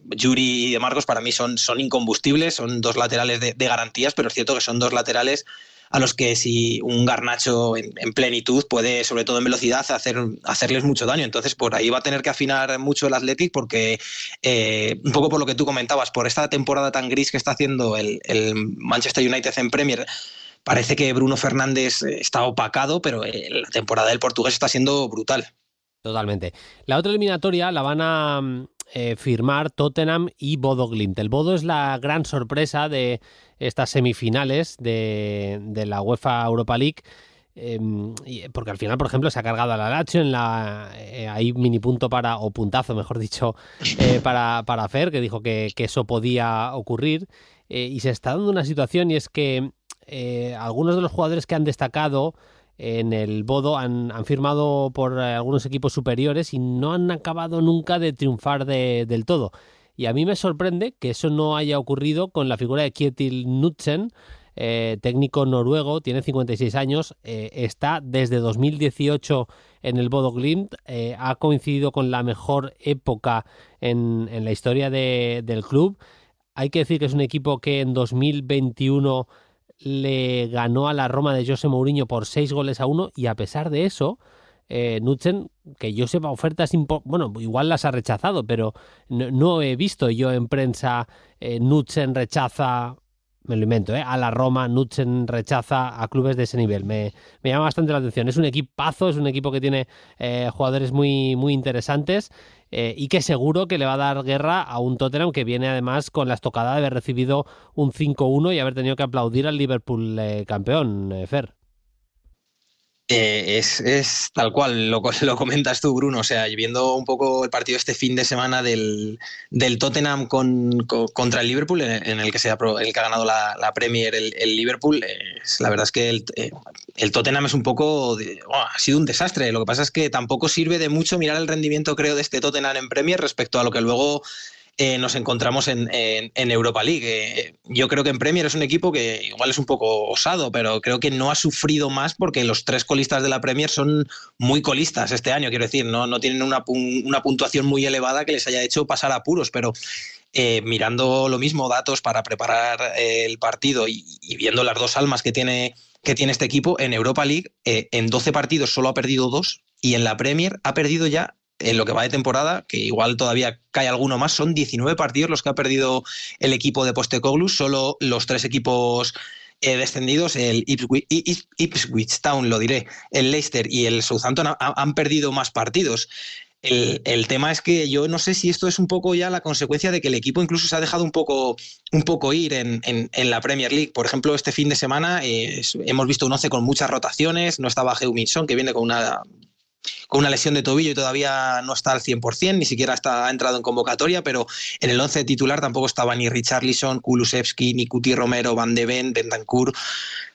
Yuri y De Marcos para mí son incombustibles, son 2 laterales de garantías, pero es cierto que son 2 laterales a los que si un Garnacho en plenitud puede, sobre todo en velocidad, hacerles mucho daño. Entonces por ahí va a tener que afinar mucho el Athletic, porque un poco por lo que tú comentabas, por esta temporada tan gris que está haciendo el Manchester United en Premier, parece que Bruno Fernández está opacado, pero la temporada del portugués está siendo brutal.
Totalmente. La otra eliminatoria la van a firmar Tottenham y Bodo Glimt. El Bodo es la gran sorpresa de estas semifinales de la UEFA Europa League, porque al final, por ejemplo, se ha cargado a la Lazio hay mini punto o puntazo, mejor dicho, para Fer, que dijo que eso podía ocurrir, y se está dando una situación, y es que algunos de los jugadores que han destacado en el Bodo han firmado por algunos equipos superiores y no han acabado nunca de triunfar del todo. Y a mí me sorprende que eso no haya ocurrido con la figura de Kjetil Knutsen, técnico noruego, tiene 56 años, está desde 2018 en el Bodo Glimt, ha coincidido con la mejor época en la historia del club. Hay que decir que es un equipo que en 2021 le ganó a la Roma de José Mourinho por 6-1, y a pesar de eso, Knutsen, que yo sepa ofertas, bueno, igual las ha rechazado, pero no he visto yo en prensa Knutsen rechaza, me lo invento, a la Roma, Knutsen rechaza a clubes de ese nivel. Me llama bastante la atención. Es un equipazo, es un equipo que tiene jugadores muy, muy interesantes, y que seguro que le va a dar guerra a un Tottenham que viene además con la estocada de haber recibido un 5-1 y haber tenido que aplaudir al Liverpool campeón, Fer.
Es tal cual lo comentas tú, Bruno. O sea, viendo un poco el partido este fin de semana del Tottenham contra el Liverpool, en el que ha ganado la Premier el Liverpool, la verdad es que el Tottenham es un poco ha sido un desastre. Lo que pasa es que tampoco sirve de mucho mirar el rendimiento, creo, de este Tottenham en Premier respecto a lo que luego nos encontramos en Europa League. Yo creo que en Premier es un equipo que igual es un poco osado, pero creo que no ha sufrido más, porque los 3 colistas de la Premier son muy colistas este año, quiero decir, no tienen una puntuación muy elevada que les haya hecho pasar apuros, pero mirando lo mismo, datos para preparar el partido y viendo las 2 almas que tiene este equipo, en Europa League en 12 partidos solo ha perdido 2, y en la Premier ha perdido ya en lo que va de temporada, que igual todavía cae alguno más, son 19 partidos los que ha perdido el equipo de Postecoglou, solo los 3 equipos descendidos, el Ipswich Town, lo diré, el Leicester y el Southampton han perdido más partidos. El tema es que yo no sé si esto es un poco ya la consecuencia de que el equipo incluso se ha dejado un poco ir en la Premier League. Por ejemplo, este fin de semana hemos visto un 11 con muchas rotaciones, no estaba Heung-min Son, que viene con una lesión de tobillo y todavía no está al 100%, ni siquiera ha entrado en convocatoria, pero en el 11 titular tampoco estaba ni Richarlison, Kulusevski, ni Cuti Romero, Van de Ven, Bentancur,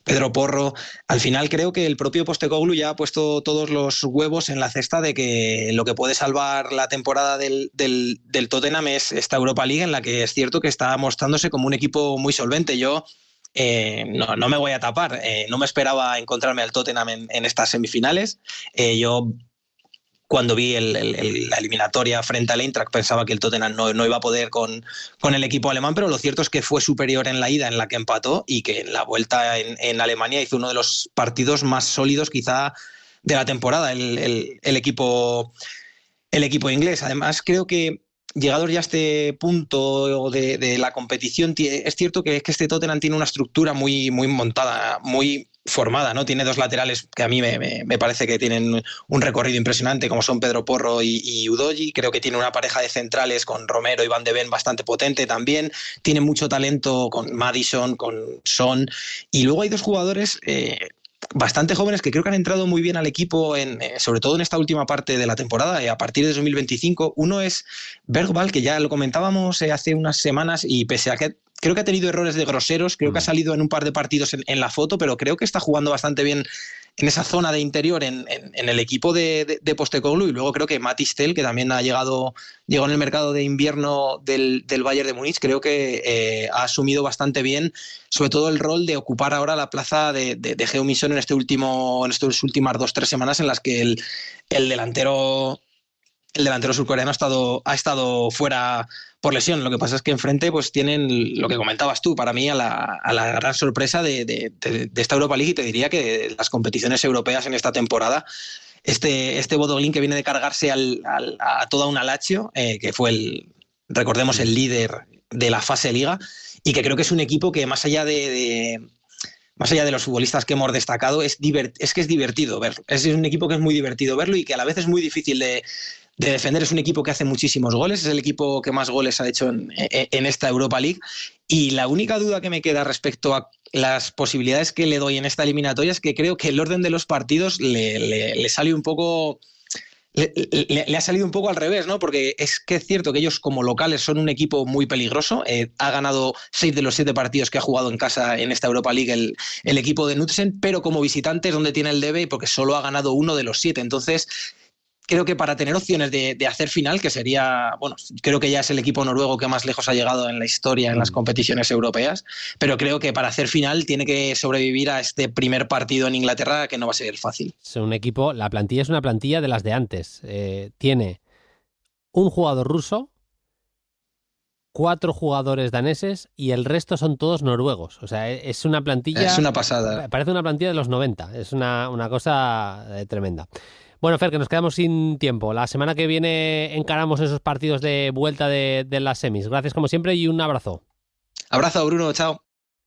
Pedro Porro. Al final creo que el propio Postecoglou ya ha puesto todos los huevos en la cesta de que lo que puede salvar la temporada del Tottenham es esta Europa League, en la que es cierto que está mostrándose como un equipo muy solvente. Yo no me voy a tapar, no me esperaba encontrarme al Tottenham en estas semifinales. Yo cuando vi la eliminatoria frente al Eintracht pensaba que el Tottenham no iba a poder con el equipo alemán, pero lo cierto es que fue superior en la ida, en la que empató, y que en la vuelta en Alemania hizo uno de los partidos más sólidos quizá de la temporada el equipo inglés. Además, creo que llegados ya a este punto de la competición, es cierto que este Tottenham tiene una estructura muy, muy montada, muy formada, ¿no? Tiene 2 laterales que a mí me parece que tienen un recorrido impresionante, como son Pedro Porro y Udogie. Creo que tiene una pareja de centrales con Romero y Van de Ven bastante potente también. Tiene mucho talento con Maddison, con Son. Y luego hay 2 jugadores bastante jóvenes que creo que han entrado muy bien al equipo, sobre todo en esta última parte de la temporada, a partir de 2025. Uno es Bergvall, que ya lo comentábamos hace unas semanas, y pese a que creo que ha tenido errores de groseros, creo que ha salido en un par de partidos en la foto, pero creo que está jugando bastante bien en esa zona de interior en el equipo de Postecoglou. Y luego creo que Mathys Tel, que también llegó en el mercado de invierno del Bayern de Múnich, creo que ha asumido bastante bien, sobre todo el rol de ocupar ahora la plaza de Heung-min Son en estas últimas 2-3 semanas en las que el delantero surcoreano ha estado fuera por lesión. Lo que pasa es que enfrente pues tienen lo que comentabas tú, para mí a la gran sorpresa de esta Europa League, y te diría que las competiciones europeas en esta temporada, este Bodo Glimt, que viene de cargarse a toda una Lazio, que fue recordemos el líder de la fase Liga, y que creo que es un equipo que más allá de los futbolistas que hemos destacado, es que es divertido verlo. Es un equipo que es muy divertido verlo y que a la vez es muy difícil de defender. Es un equipo que hace muchísimos goles, es el equipo que más goles ha hecho en esta Europa League, y la única duda que me queda respecto a las posibilidades que le doy en esta eliminatoria es que creo que el orden de los partidos le sale un poco... Le ha salido un poco al revés, ¿no? Porque es que es cierto que ellos como locales son un equipo muy peligroso. Ha ganado 6 de los 7 partidos que ha jugado en casa en esta Europa League el equipo de Knudsen, pero como visitante es donde tiene el debe, porque solo ha ganado 1 de los 7. Entonces creo que para tener opciones de hacer final, que sería, bueno, creo que ya es el equipo noruego que más lejos ha llegado en la historia en las competiciones europeas, pero creo que para hacer final tiene que sobrevivir a este primer partido en Inglaterra, que no va a ser fácil.
Es un equipo, la plantilla es una plantilla de las de antes. Tiene un jugador ruso, 4 jugadores daneses y el resto son todos noruegos. O sea, es una plantilla...
Es una pasada.
Parece una plantilla de los 90. Es una cosa tremenda. Bueno, Fer, que nos quedamos sin tiempo. La semana que viene encaramos esos partidos de vuelta de las semis. Gracias como siempre y un abrazo.
Abrazo, Bruno. Chao.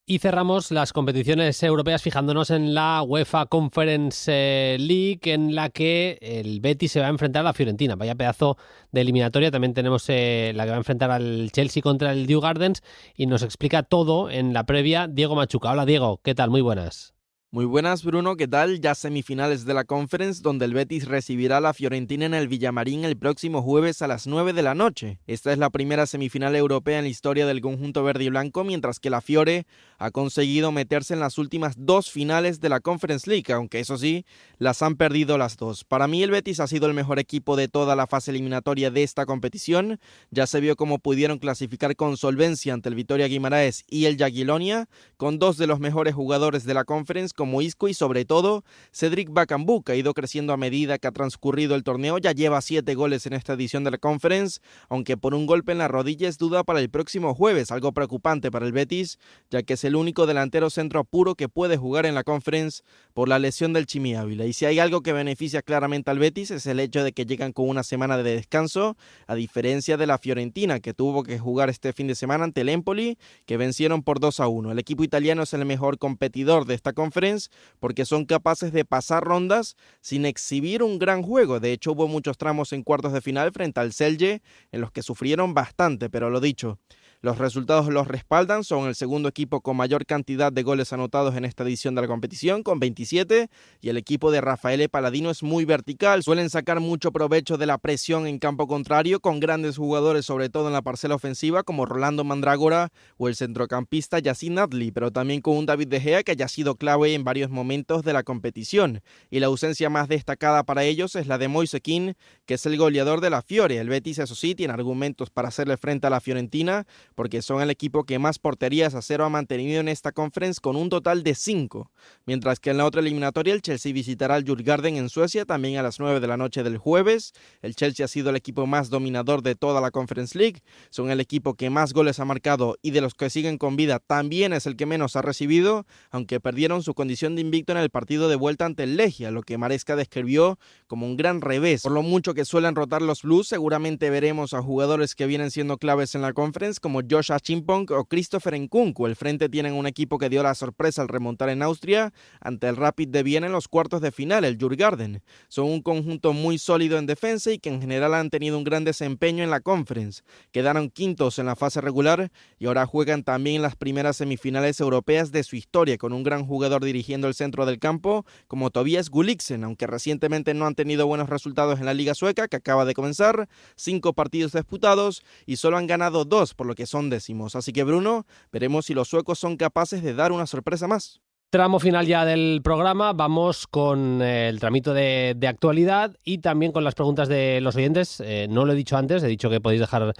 Y cerramos las competiciones europeas fijándonos en la UEFA Conference League, en la que el Betis se va a enfrentar a la Fiorentina. Vaya pedazo de eliminatoria. También tenemos la que va a enfrentar al Chelsea contra el Kew Gardens, y nos explica todo en la previa Diego Machuca. Hola Diego, ¿qué tal? Muy buenas.
Muy buenas, Bruno, ¿qué tal? Ya semifinales de la Conference, donde el Betis recibirá a la Fiorentina en el Villamarín el próximo jueves a las 9 de la noche. Esta es la primera semifinal europea en la historia del conjunto verde y blanco, mientras que la Fiore ha conseguido meterse en las últimas 2 finales de la Conference League, aunque eso sí, las han perdido las 2. Para mí el Betis ha sido el mejor equipo de toda la fase eliminatoria de esta competición. Ya se vio cómo pudieron clasificar con solvencia ante el Vitoria Guimaraes y el Jagiellonia, con 2 de los mejores jugadores de la Conference, como Isco y sobre todo Cedric Bakambu, que ha ido creciendo a medida que ha transcurrido el torneo. Ya lleva 7 goles en esta edición de la Conference, aunque por un golpe en la rodilla es duda para el próximo jueves, algo preocupante para el Betis, ya que es el único delantero centro puro que puede jugar en la Conference por la lesión del Chimi Ávila. Y si hay algo que beneficia claramente al Betis es el hecho de que llegan con una semana de descanso, a diferencia de la Fiorentina, que tuvo que jugar este fin de semana ante el Empoli, que vencieron por 2-1. El equipo italiano es el mejor competidor de esta Conference porque son capaces de pasar rondas sin exhibir un gran juego. De hecho, hubo muchos tramos en cuartos de final frente al Celje en los que sufrieron bastante, pero lo dicho, los resultados los respaldan. Son el segundo equipo con mayor cantidad de goles anotados en esta edición de la competición, con 27, y el equipo de Raffaele Paladino es muy vertical. Suelen sacar mucho provecho de la presión en campo contrario, con grandes jugadores, sobre todo en la parcela ofensiva, como Rolando Mandrágora o el centrocampista Yacine Adli, pero también con un David De Gea que haya sido clave en varios momentos de la competición. Y la ausencia más destacada para ellos es la de Moise Kean, que es el goleador de la Fiore. El Betis, eso sí, tiene argumentos para hacerle frente a la Fiorentina, porque son el equipo que más porterías a cero ha mantenido en esta Conference, con un total de 5, mientras que en la otra eliminatoria el Chelsea visitará el Djurgården en Suecia también a las 9 de la noche del jueves. El Chelsea ha sido el equipo más dominador de toda la Conference League, son el equipo que más goles ha marcado y de los que siguen con vida también es el que menos ha recibido, aunque perdieron su condición de invicto en el partido de vuelta ante el Legia, lo que Maresca describió como un gran revés. Por lo mucho que suelen rotar los Blues, seguramente veremos a jugadores que vienen siendo claves en la Conference como Josh Achimpong o Christopher Nkunku. El frente tienen un equipo que dio la sorpresa al remontar en Austria ante el Rapid de Viena en los cuartos de final, el Djurgården. Son un conjunto muy sólido en defensa y que en general han tenido un gran desempeño en la Conference. Quedaron quintos en la fase regular y ahora juegan también las primeras semifinales europeas de su historia, con un gran jugador dirigiendo el centro del campo como Tobias Gulliksen, aunque recientemente no han tenido buenos resultados en la Liga Sueca, que acaba de comenzar, 5 partidos disputados y solo han ganado 2, por lo que son décimos. Así que, Bruno, veremos si los suecos son capaces de dar una sorpresa más.
Tramo final ya del programa, vamos con el tramito de actualidad y también con las preguntas de los oyentes. No lo he dicho antes, he dicho que podéis dejar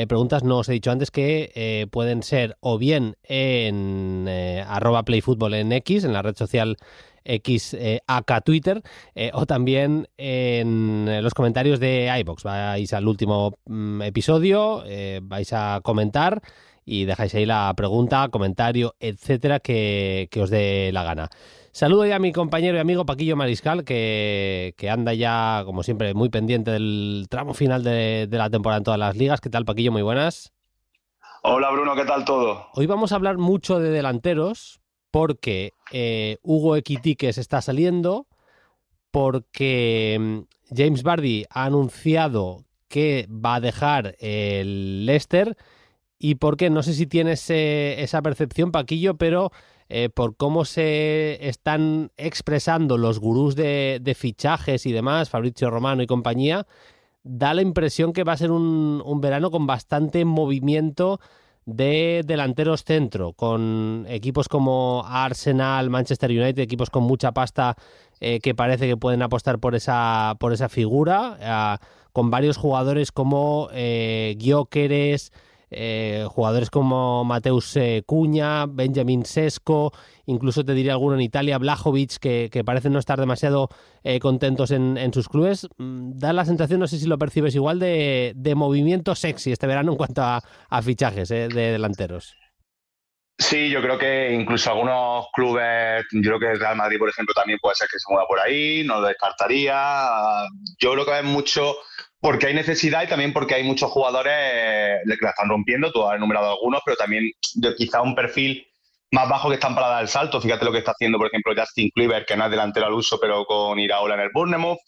preguntas, no os he dicho antes que pueden ser o bien en @playfutbol en X, en la red social X, aka Twitter, o también en los comentarios de iVoox. Vais al último episodio, vais a comentar y dejáis ahí la pregunta, comentario, etcétera, que os dé la gana. Saludo ya a mi compañero y amigo Paquillo Mariscal, que anda ya, como siempre, muy pendiente del tramo final de la temporada en todas las ligas. ¿Qué tal, Paquillo? Muy buenas.
Hola, Bruno, ¿qué tal todo?
Hoy vamos a hablar mucho de delanteros, porque Hugo Ekitike se está saliendo, porque James Vardy ha anunciado que va a dejar el Leicester, y porque no sé si tienes esa percepción, Paquillo, pero por cómo se están expresando los gurús de fichajes y demás, Fabrizio Romano y compañía, da la impresión que va a ser un verano con bastante movimiento de delanteros centro, con equipos como Arsenal, Manchester United, equipos con mucha pasta que parece que pueden apostar por esa figura, con varios jugadores como Gyökeres, jugadores como Mateus Cunha, Benjamin Sesko, incluso te diría alguno en Italia, Vlahovic, que parecen no estar demasiado contentos en sus clubes. Da la sensación, no sé si lo percibes igual, de movimiento sexy este verano en cuanto a fichajes de delanteros.
Sí, yo creo que incluso algunos clubes, yo creo que el Real Madrid, por ejemplo, también puede ser que se mueva por ahí, no lo descartaría. Yo creo que es mucho porque hay necesidad y también porque hay muchos jugadores que la están rompiendo. Tú has enumerado algunos, pero también quizá un perfil más bajo que están para dar el salto. Fíjate lo que está haciendo, por ejemplo, Justin Kluivert, que no es delantero al uso, pero con Iraola en el Bournemouth.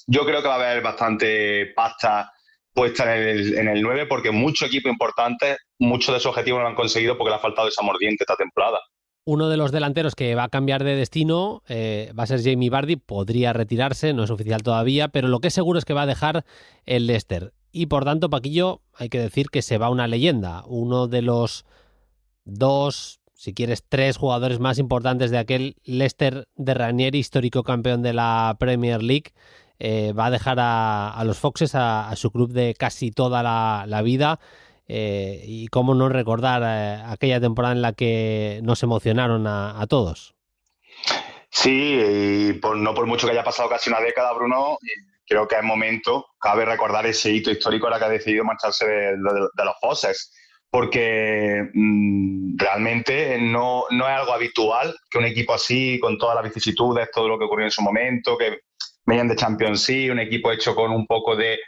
Yo creo que va a haber bastante pasta puesta en el 9, porque muchos equipos importantes, muchos de sus objetivos no lo han conseguido porque le ha faltado esa mordiente esta temporada.
Uno de los delanteros que va a cambiar de destino va a ser Jamie Vardy. Podría retirarse, no es oficial todavía, pero lo que es seguro es que va a dejar el Leicester. Y por tanto, Paquillo, hay que decir que se va una leyenda. Uno de los 2, si quieres 3 jugadores más importantes de aquel Leicester de Ranieri, histórico campeón de la Premier League. Va a dejar a los Foxes, a su club de casi toda la vida. Y cómo no recordar aquella temporada en la que nos emocionaron a todos.
Sí, y no por mucho que haya pasado casi una década, Bruno, creo que es momento, cabe recordar ese hito histórico en el que ha decidido marcharse de los Foxes, porque realmente no es algo habitual que un equipo así, con todas las vicisitudes, todo lo que ocurrió en su momento, que venían de Champions League, un equipo hecho con un poco de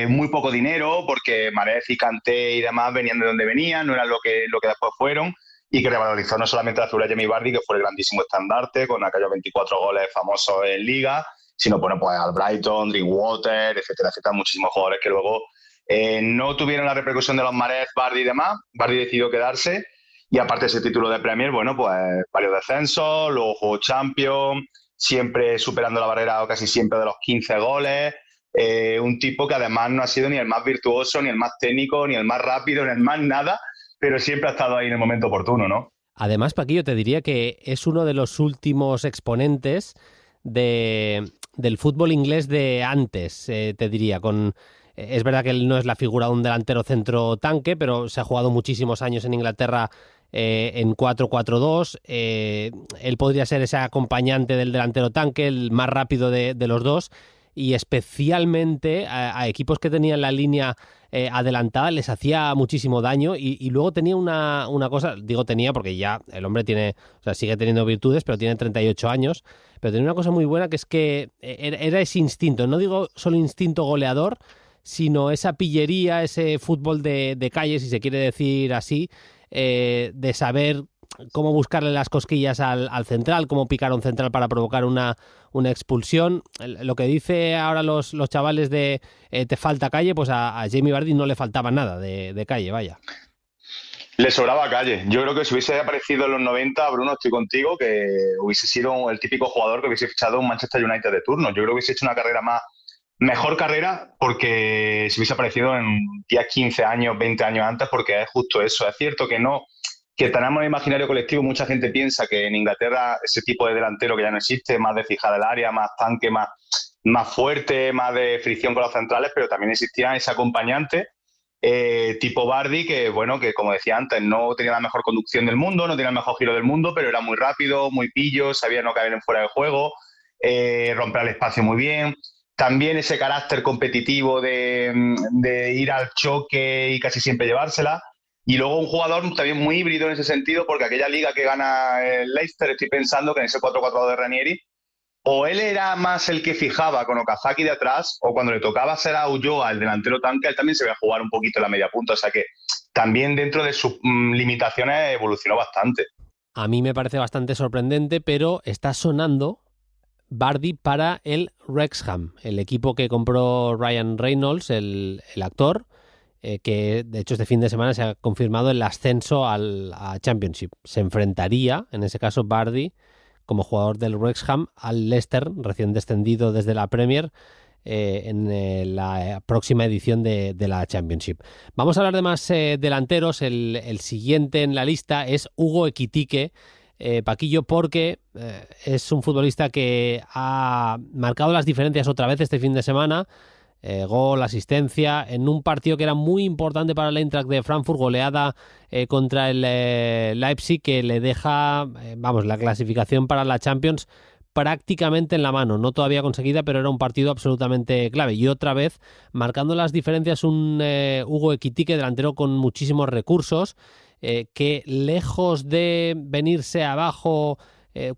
muy poco dinero, porque Mahrez y Kanté y demás venían de donde venían, no eran lo que después fueron, y que revalorizó no solamente la figura de Jamie Vardy, que fue el grandísimo estandarte con aquellos 24 goles famosos en Liga, sino bueno, pues al Brighton, Drinkwater, etcétera, etcétera, muchísimos jugadores que luego no tuvieron la repercusión de los Mahrez, Vardy y demás. Vardy decidió quedarse, y aparte de ese título de Premier, bueno, pues varios descensos, luego jugó Champions, siempre superando la barrera o casi siempre de los 15 goles. Un tipo que además no ha sido ni el más virtuoso, ni el más técnico, ni el más rápido, ni el más nada, pero siempre ha estado ahí en el momento oportuno, ¿no?
Además, Paquillo, te diría que es uno de los últimos exponentes del fútbol inglés de antes, te diría. Es verdad que él no es la figura de un delantero centro tanque, pero se ha jugado muchísimos años en Inglaterra en 4-4-2. Él podría ser ese acompañante del delantero tanque, el más rápido de los dos, y especialmente a equipos que tenían la línea adelantada les hacía muchísimo daño, y luego tenía una cosa, digo tenía porque ya el hombre sigue teniendo virtudes, pero tiene 38 años, pero tenía una cosa muy buena, que es que era ese instinto, no digo solo instinto goleador, sino esa pillería, ese fútbol de calle, si se quiere decir así, de saber cómo buscarle las cosquillas al central, cómo picar a un central para provocar una expulsión. Lo que dice ahora los chavales de te falta calle, pues a Jamie Vardy no le faltaba nada de calle, vaya.
Le sobraba calle. Yo creo que si hubiese aparecido en los 90, Bruno, estoy contigo, que hubiese sido el típico jugador que hubiese fichado un Manchester United de turno. Yo creo que hubiese hecho una carrera mejor carrera, porque si hubiese aparecido en 10, 15 años, 20 años antes, porque es justo eso. Es cierto que tenemos en el imaginario colectivo, mucha gente piensa que en Inglaterra ese tipo de delantero que ya no existe, más de fijar el área, más tanque, más fuerte, más de fricción con los centrales, pero también existía ese acompañante tipo Vardy, que bueno, que como decía antes, no tenía la mejor conducción del mundo, no tenía el mejor giro del mundo, pero era muy rápido, muy pillo, sabía no caer en fuera de juego, romper el espacio muy bien. También ese carácter competitivo de ir al choque y casi siempre llevársela. Y luego un jugador también muy híbrido en ese sentido, porque aquella liga que gana el Leicester, estoy pensando que en ese 4-4 de Ranieri, o él era más el que fijaba con Okazaki de atrás, o cuando le tocaba ser a Ulloa, el delantero tanque, él también se veía jugar un poquito en la media punta. O sea que también dentro de sus limitaciones evolucionó bastante.
A mí me parece bastante sorprendente, pero está sonando Vardy para el Wrexham, el equipo que compró Ryan Reynolds, el actor, que de hecho este fin de semana se ha confirmado el ascenso a Championship. Se enfrentaría, en ese caso Vardy, como jugador del Wrexham, al Leicester, recién descendido desde la Premier, en la próxima edición de la Championship. Vamos a hablar de más delanteros. El siguiente en la lista es Hugo Ekitike, Paquillo, porque es un futbolista que ha marcado las diferencias otra vez este fin de semana. Gol, asistencia, en un partido que era muy importante para el Eintracht de Frankfurt, goleada contra el Leipzig, que le deja la clasificación para la Champions prácticamente en la mano, no todavía conseguida, pero era un partido absolutamente clave. Y otra vez, marcando las diferencias, un Hugo Ekitike, delantero con muchísimos recursos, que lejos de venirse abajo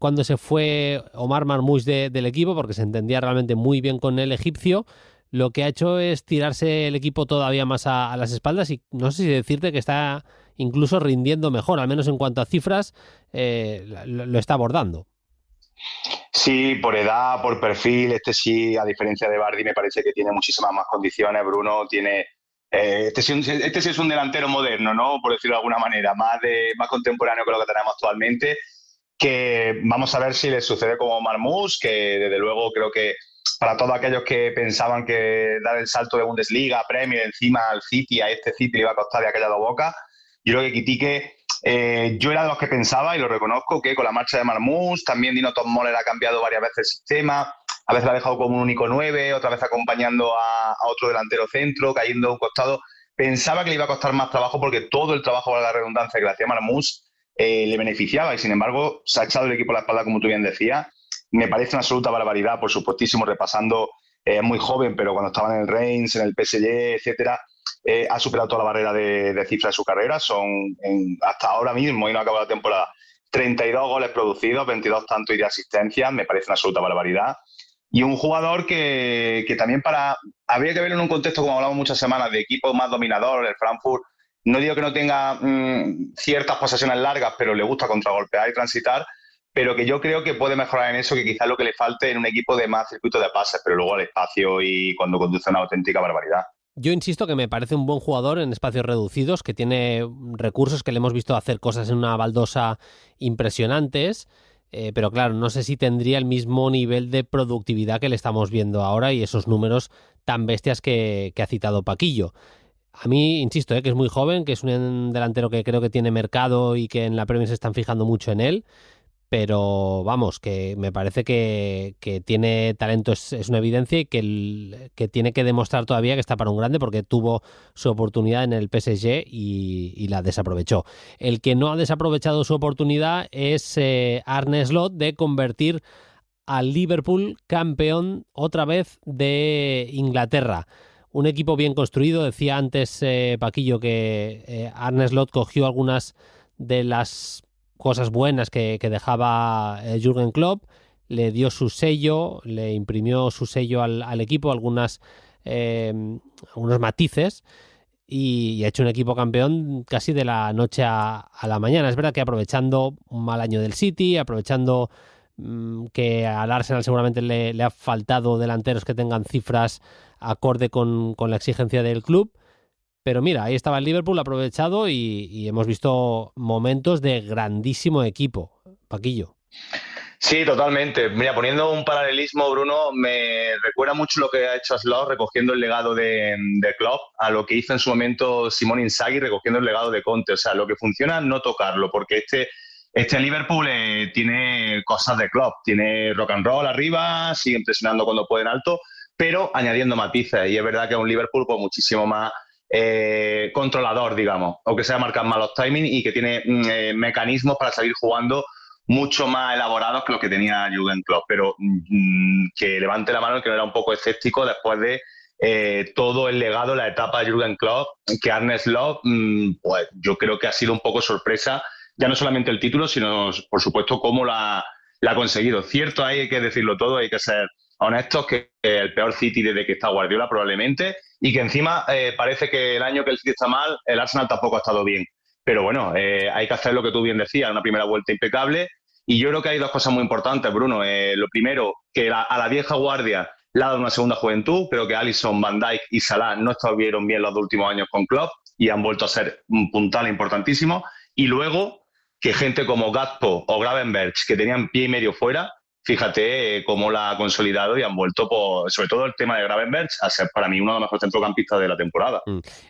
cuando se fue Omar Marmoush del equipo, porque se entendía realmente muy bien con el egipcio, lo que ha hecho es tirarse el equipo todavía más a las espaldas, y no sé si decirte que está incluso rindiendo mejor, al menos en cuanto a cifras, lo está abordando.
Sí, por edad, por perfil, sí, a diferencia de Vardy, me parece que tiene muchísimas más condiciones. Bruno tiene... Este sí es un delantero moderno, ¿no? Por decirlo de alguna manera, más contemporáneo que lo que tenemos actualmente, que vamos a ver si le sucede como Marmoush, que desde luego creo que para todos aquellos que pensaban que dar el salto de Bundesliga, Premier, encima al City, a este City le iba a costar de aquella dos bocas. Yo creo que Ekitike, yo era de los que pensaba, y lo reconozco, que con la marcha de Marmoush, también Dino Tommöller ha cambiado varias veces el sistema, a veces lo ha dejado como un único 9, otra vez acompañando a otro delantero centro, cayendo a un costado. Pensaba que le iba a costar más trabajo, porque todo el trabajo, a la redundancia, que le hacía Marmoush le beneficiaba y sin embargo se ha echado el equipo a la espalda, como tú bien decías. Me parece una absoluta barbaridad, por supuestísimo, repasando, es muy joven, pero cuando estaba en el Reims, en el PSG, etcétera, ha superado toda la barrera de cifra de su carrera. Hasta ahora mismo, y no ha acabado la temporada, 32 goles producidos, 22 tantos y de asistencias. Me parece una absoluta barbaridad. Y un jugador que también habría que verlo en un contexto, como hablamos muchas semanas, de equipo más dominador, el Frankfurt. No digo que no tenga ciertas posesiones largas, pero le gusta contragolpear y transitar, pero que yo creo que puede mejorar en eso, que quizás lo que le falte en un equipo de más circuito de pases, pero luego el espacio y cuando conduce una auténtica barbaridad.
Yo insisto que me parece un buen jugador en espacios reducidos, que tiene recursos, que le hemos visto hacer cosas en una baldosa impresionantes, pero claro, no sé si tendría el mismo nivel de productividad que le estamos viendo ahora y esos números tan bestias que ha citado Paquillo. A mí, insisto, que es muy joven, que es un delantero que creo que tiene mercado y que en la Premier se están fijando mucho en él, pero vamos, que me parece que tiene talento, es una evidencia, y que tiene que demostrar todavía que está para un grande, porque tuvo su oportunidad en el PSG y la desaprovechó. El que no ha desaprovechado su oportunidad es Arne Slot, de convertir al Liverpool campeón otra vez de Inglaterra. Un equipo bien construido. Decía antes Paquillo que Arne Slot cogió algunas de las cosas buenas que dejaba Jürgen Klopp, le dio su sello, le imprimió su sello al equipo, algunos matices, y ha hecho un equipo campeón casi de la noche a la mañana. Es verdad que aprovechando un mal año del City, aprovechando que al Arsenal seguramente le ha faltado delanteros que tengan cifras acorde con la exigencia del club. Pero mira, ahí estaba el Liverpool aprovechado y hemos visto momentos de grandísimo equipo. Paquillo.
Sí, totalmente. Mira, poniendo un paralelismo, Bruno, me recuerda mucho lo que ha hecho Slot recogiendo el legado de Klopp, a lo que hizo en su momento Simone Inzaghi recogiendo el legado de Conte. O sea, lo que funciona, no tocarlo, porque este Liverpool tiene cosas de Klopp, tiene rock and roll arriba, sigue presionando cuando puede en alto, pero añadiendo matices. Y es verdad que es un Liverpool pues muchísimo más controlador, digamos, o que sea marcar más los timings y que tiene mecanismos para salir jugando mucho más elaborados que los que tenía Jürgen Klopp, pero que levante la mano el que no era un poco escéptico después de todo el legado, la etapa de Jürgen Klopp, que Arne Slot, pues yo creo que ha sido un poco sorpresa, ya no solamente el título, sino por supuesto cómo la ha conseguido. Cierto, hay que decirlo todo, hay que ser honestos, que el peor City desde que está Guardiola probablemente, y que encima parece que el año que el City está mal, el Arsenal tampoco ha estado bien. Pero bueno, hay que hacer lo que tú bien decías, una primera vuelta impecable, y yo creo que hay dos cosas muy importantes, Bruno. Lo primero, que a la vieja guardia le ha dado una segunda juventud. Creo que Alisson, Van Dijk y Salah no estuvieron bien los últimos años con Klopp y han vuelto a ser un puntal importantísimo. Y luego, que gente como Gakpo o Gravenberch, que tenían pie y medio fuera, fíjate cómo la ha consolidado y han vuelto, sobre todo el tema de Gravenberch, a ser para mí uno de los mejores centrocampistas de la temporada.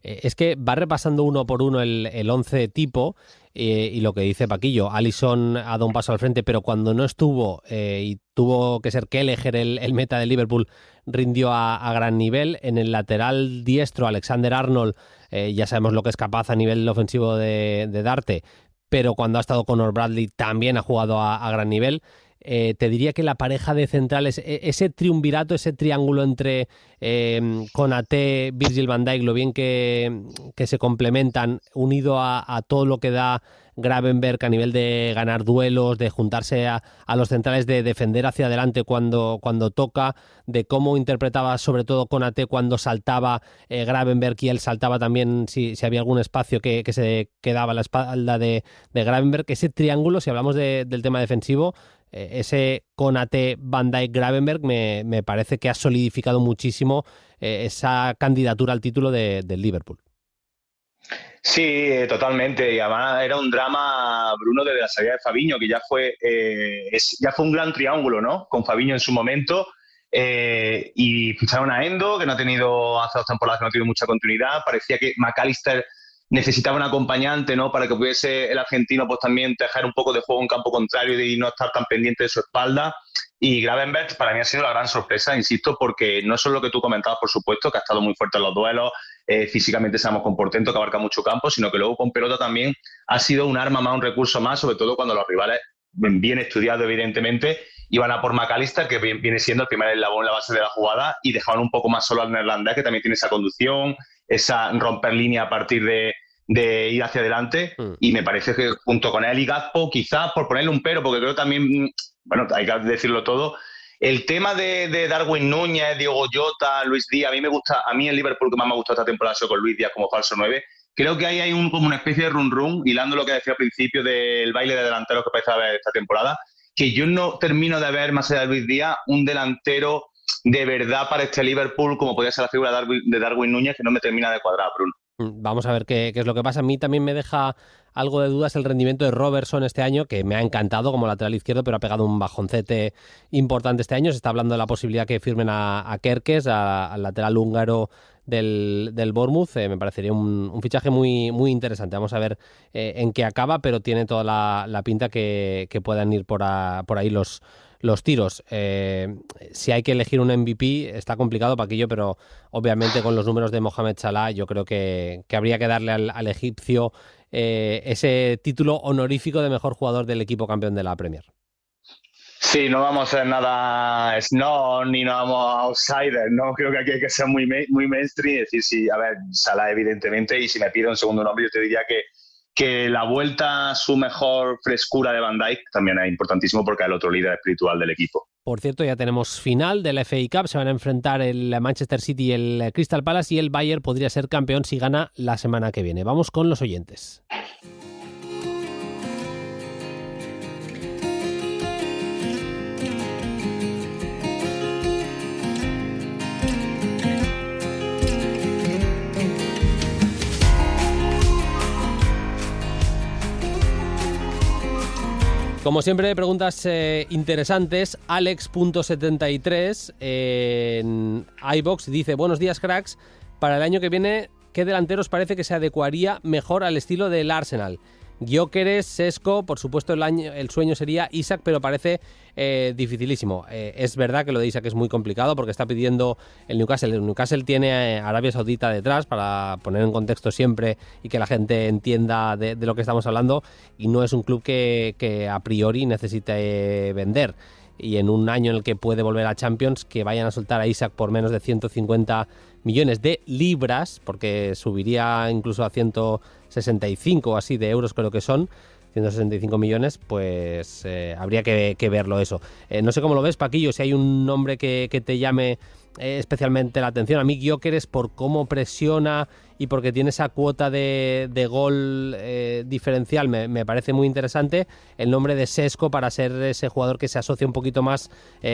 Es que va repasando uno por uno el 11 tipo y lo que dice Paquillo. Alisson ha dado un paso al frente, pero cuando no estuvo y tuvo que ser Kelleher el meta de Liverpool, rindió a gran nivel. En el lateral diestro, Alexander-Arnold, ya sabemos lo que es capaz a nivel ofensivo de darte, pero cuando ha estado Conor Bradley también ha jugado a gran nivel. Te diría que la pareja de centrales, ese triunvirato, ese triángulo entre Konaté, Virgil van Dijk, lo bien que se complementan, unido a todo lo que da Gravenberch a nivel de ganar duelos, de juntarse a los centrales, de defender hacia adelante cuando toca, de cómo interpretaba sobre todo Konaté cuando saltaba Gravenberch y él saltaba también si había algún espacio que se quedaba a la espalda de Gravenberch. Ese triángulo, si hablamos del tema defensivo, ese Konaté, Van Dijk, Gravenberch me parece que ha solidificado muchísimo esa candidatura al título del Liverpool.
Sí, totalmente. Y además era un drama, Bruno, desde la salida de Fabinho, que ya fue un gran triángulo, ¿no? Con Fabinho en su momento. Y ficharon a Endo, que no ha tenido, hace 2 temporadas que no ha tenido mucha continuidad. Parecía que McAllister necesitaba un acompañante, ¿no? Para que pudiese el argentino pues también dejar un poco de juego en campo contrario y no estar tan pendiente de su espalda. Y Gravenberch para mí ha sido la gran sorpresa, insisto, porque no solo lo que tú comentabas, por supuesto, que ha estado muy fuerte en los duelos, físicamente seamos con portento, que abarca mucho campo, sino que luego con pelota también ha sido un arma más, un recurso más, sobre todo cuando los rivales, bien estudiados evidentemente, iban a por McAllister, que viene siendo el primer eslabón, la base de la jugada, y dejaban un poco más solo al neerlandés, que también tiene esa conducción, esa romper línea a partir de ir hacia adelante, y me parece que junto con él y Gakpo, quizás por ponerle un pero, porque creo también, bueno, hay que decirlo todo, el tema de Darwin Núñez, Diogo Jota, Luis Díaz, a mí el Liverpool que más me ha gustado esta temporada ha sido con Luis Díaz como falso 9. Creo que ahí hay como una especie de run-run, hilando lo que decía al principio del baile de delanteros que parece haber esta temporada, que yo no termino de ver, más allá de Luis Díaz, un delantero de verdad para este Liverpool, como podría ser la figura de Darwin Núñez, que no me termina de cuadrar, Bruno.
Vamos a ver qué es lo que pasa. A mí también me deja algo de dudas el rendimiento de Robertson este año, que me ha encantado como lateral izquierdo, pero ha pegado un bajoncete importante este año. Se está hablando de la posibilidad que firmen a Kerkez, al lateral húngaro del Bournemouth. Me parecería un fichaje muy, muy interesante. Vamos a ver en qué acaba, pero tiene toda la pinta que puedan ir por ahí los tiros. Si hay que elegir un MVP, está complicado, Paquillo, pero obviamente con los números de Mohamed Salah, yo creo que habría que darle al egipcio ese título honorífico de mejor jugador del equipo campeón de la Premier.
Sí, no vamos a ser nada snob ni no vamos a outsider, ¿no? Creo que aquí hay que ser muy mainstream y decir, sí, a ver, Salah evidentemente, y si me pido un segundo nombre, yo te diría que la vuelta a su mejor frescura de Van Dijk también es importantísimo porque es el otro líder espiritual del equipo.
Por cierto, ya tenemos final de la FA Cup, se van a enfrentar el Manchester City y el Crystal Palace, y el Bayern podría ser campeón si gana la semana que viene. Vamos con los oyentes. Como siempre, preguntas interesantes. Alex.73 en iVoox dice: buenos días, cracks. Para el año que viene, ¿qué delanteros parece que se adecuaría mejor al estilo del Arsenal? Gyökeres, Šeško, por supuesto el sueño sería Isak, pero parece dificilísimo. Es verdad que lo de Isak es muy complicado porque está pidiendo el Newcastle. El Newcastle tiene Arabia Saudita detrás, para poner en contexto siempre y que la gente entienda de lo que estamos hablando, y no es un club que a priori necesite vender. Y en un año en el que puede volver a Champions, que vayan a soltar a Isak por menos de 150 millones de libras, porque subiría incluso a 165 o así de euros, creo que son 165 millones, pues habría que verlo eso. No sé cómo lo ves, Paquillo, si hay un nombre que te llame especialmente la atención. A mí Gyökeres, por cómo presiona y porque tiene esa cuota de gol diferencial, me parece muy interesante. El nombre de Šeško, para ser ese jugador que se asocia un poquito más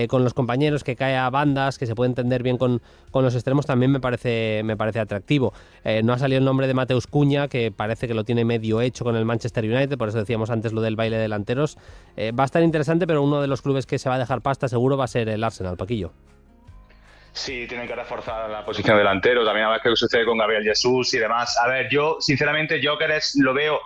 con los compañeros, que cae a bandas, que se puede entender bien con los extremos, también me parece atractivo. No ha salido el nombre de Mateus Cunha, que parece que lo tiene medio hecho con el Manchester United, por eso decíamos antes lo del baile de delanteros. Va a estar interesante, pero uno de los clubes que se va a dejar pasta seguro va a ser el Arsenal, Paquillo.
Sí, tienen que reforzar la posición de delantero. También a ver qué sucede con Gabriel Jesús y demás. A ver, yo sinceramente Gyökeres lo veo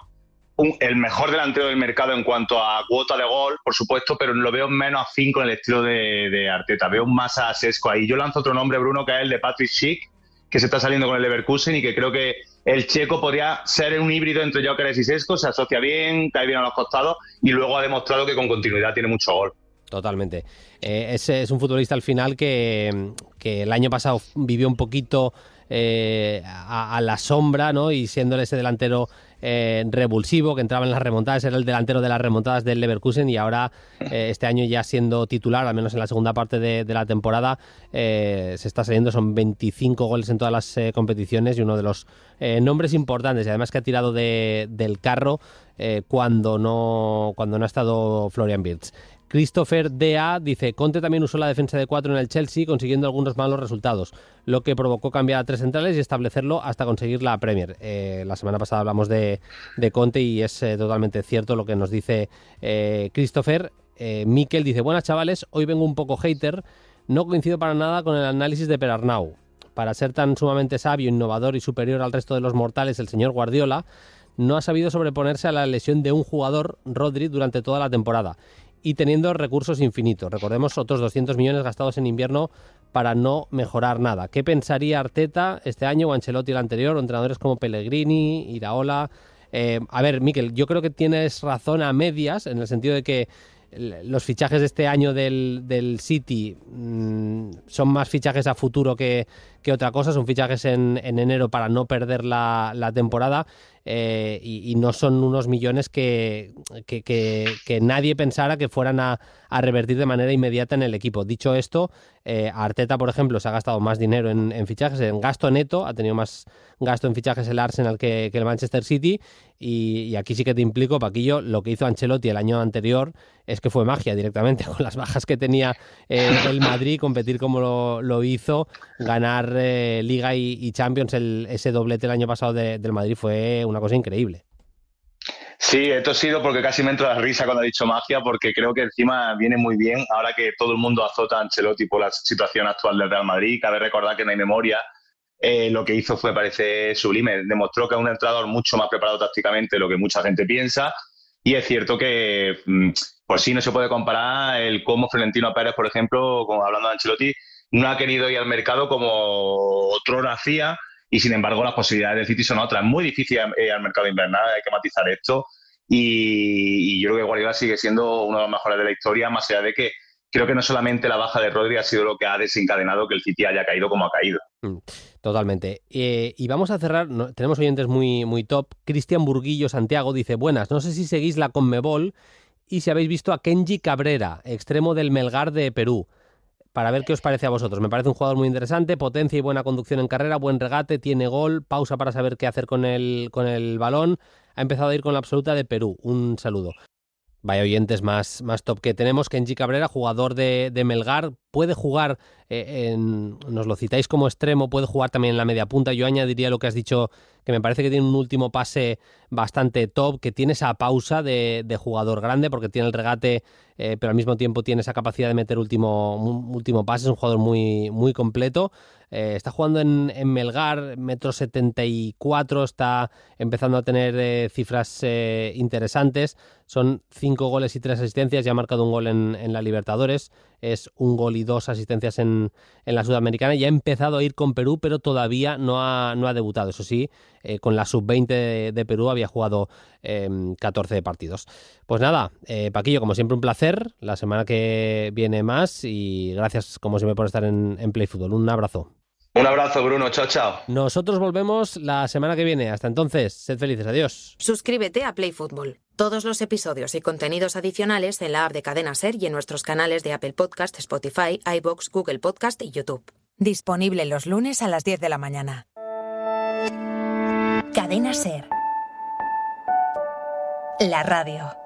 el mejor delantero del mercado en cuanto a cuota de gol, por supuesto, pero lo veo menos afín con el estilo de Arteta. Veo más a Šeško ahí. Yo lanzo otro nombre, Bruno, que es el de Patrick Schick, que se está saliendo con el Leverkusen, y que creo que el checo podría ser un híbrido entre Gyökeres y Šeško. Se asocia bien, cae bien a los costados y luego ha demostrado que con continuidad tiene mucho gol.
Totalmente. Es un futbolista al final que el año pasado vivió un poquito a la sombra, ¿no? Y siendo ese delantero revulsivo, que entraba en las remontadas, era el delantero de las remontadas del Leverkusen, y ahora este año ya siendo titular, al menos en la segunda parte de la temporada, se está saliendo, son 25 goles en todas las competiciones, y uno de los nombres importantes, y además que ha tirado del carro cuando no ha estado Florian Wirtz. Christopher D.A. dice: Conte también usó la defensa de 4 en el Chelsea, consiguiendo algunos malos resultados, lo que provocó cambiar a 3 centrales y establecerlo hasta conseguir la Premier. La semana pasada hablamos de Conte y es totalmente cierto lo que nos dice Christopher. Mikel dice: buenas chavales, hoy vengo un poco hater, no coincido para nada con el análisis de Per Arnau. Para ser tan sumamente sabio, innovador y superior al resto de los mortales, el señor Guardiola no ha sabido sobreponerse a la lesión de un jugador, Rodri, durante toda la temporada. y teniendo recursos infinitos. Recordemos, otros 200 millones gastados en invierno para no mejorar nada. ¿Qué pensaría Arteta este año o Ancelotti el anterior, o entrenadores como Pellegrini, Iraola? A ver, Mikel, yo creo que tienes razón a medias, en el sentido de que los fichajes de este año del City son más fichajes a futuro que otra cosa, son fichajes en enero para no perder la temporada, y no son unos millones que nadie pensara que fueran a revertir de manera inmediata en el equipo. Dicho esto, Arteta, por ejemplo, se ha gastado más dinero en fichajes, en gasto neto, ha tenido más gasto en fichajes el Arsenal que el Manchester City, y aquí sí que te implico, Paquillo, lo que hizo Ancelotti el año anterior es que fue magia directamente, con las bajas que tenía el Madrid, competir como lo hizo, ganar Liga y Champions, ese doblete el año pasado del Madrid fue una cosa increíble.
Sí, esto ha sido porque casi me entra la risa cuando ha dicho magia, porque creo que encima viene muy bien ahora que todo el mundo azota a Ancelotti por la situación actual del Real Madrid. Cabe recordar que no hay memoria. Lo que hizo fue, parece sublime, demostró que es un entrenador mucho más preparado tácticamente de lo que mucha gente piensa, y es cierto que por sí no se puede comparar el cómo Florentino Pérez, por ejemplo, como hablando de Ancelotti, no ha querido ir al mercado como otrora hacía, y sin embargo las posibilidades del City son otras. Es muy difícil ir al mercado invernal, hay que matizar esto, y yo creo que Guardiola sigue siendo uno de los mejores de la historia, más allá de que creo que no solamente la baja de Rodri ha sido lo que ha desencadenado que el City haya caído como ha caído.
Totalmente. Y vamos a cerrar, tenemos oyentes muy, muy top. Cristian Burguillo Santiago dice: buenas, no sé si seguís la Conmebol y si habéis visto a Kenji Cabrera, extremo del Melgar de Perú, para ver qué os parece a vosotros. Me parece un jugador muy interesante, potencia y buena conducción en carrera, buen regate, tiene gol, pausa para saber qué hacer con el balón. Ha empezado a ir con la absoluta de Perú. Un saludo. Vaya oyentes más top que tenemos. Kenji Cabrera, jugador de Melgar, puede jugar, nos lo citáis como extremo, puede jugar también en la media punta. Yo añadiría lo que has dicho, que me parece que tiene un último pase bastante top, que tiene esa pausa de jugador grande, porque tiene el regate, pero al mismo tiempo tiene esa capacidad de meter último pase. Es un jugador muy, muy completo. Está jugando en Melgar, 1,74 m, está empezando a tener cifras interesantes. Son 5 goles y 3 asistencias, ya ha marcado un gol en la Libertadores, es 1 gol y 2 asistencias en la Sudamericana. Ya ha empezado a ir con Perú, pero todavía no ha debutado. Eso sí, con la sub-20 de Perú había jugado 14 partidos. Pues nada, Paquillo, como siempre un placer. La semana que viene más, y gracias como siempre por estar en Play Fútbol. Un abrazo.
Un abrazo, Bruno. Chao, chao.
Nosotros volvemos la semana que viene. Hasta entonces, sed felices. Adiós.
Suscríbete a Play Fútbol. Todos los episodios y contenidos adicionales en la app de Cadena SER y en nuestros canales de Apple Podcast, Spotify, iVoox, Google Podcast y YouTube.
Disponible los lunes a las 10 de la mañana. Cadena SER. La radio.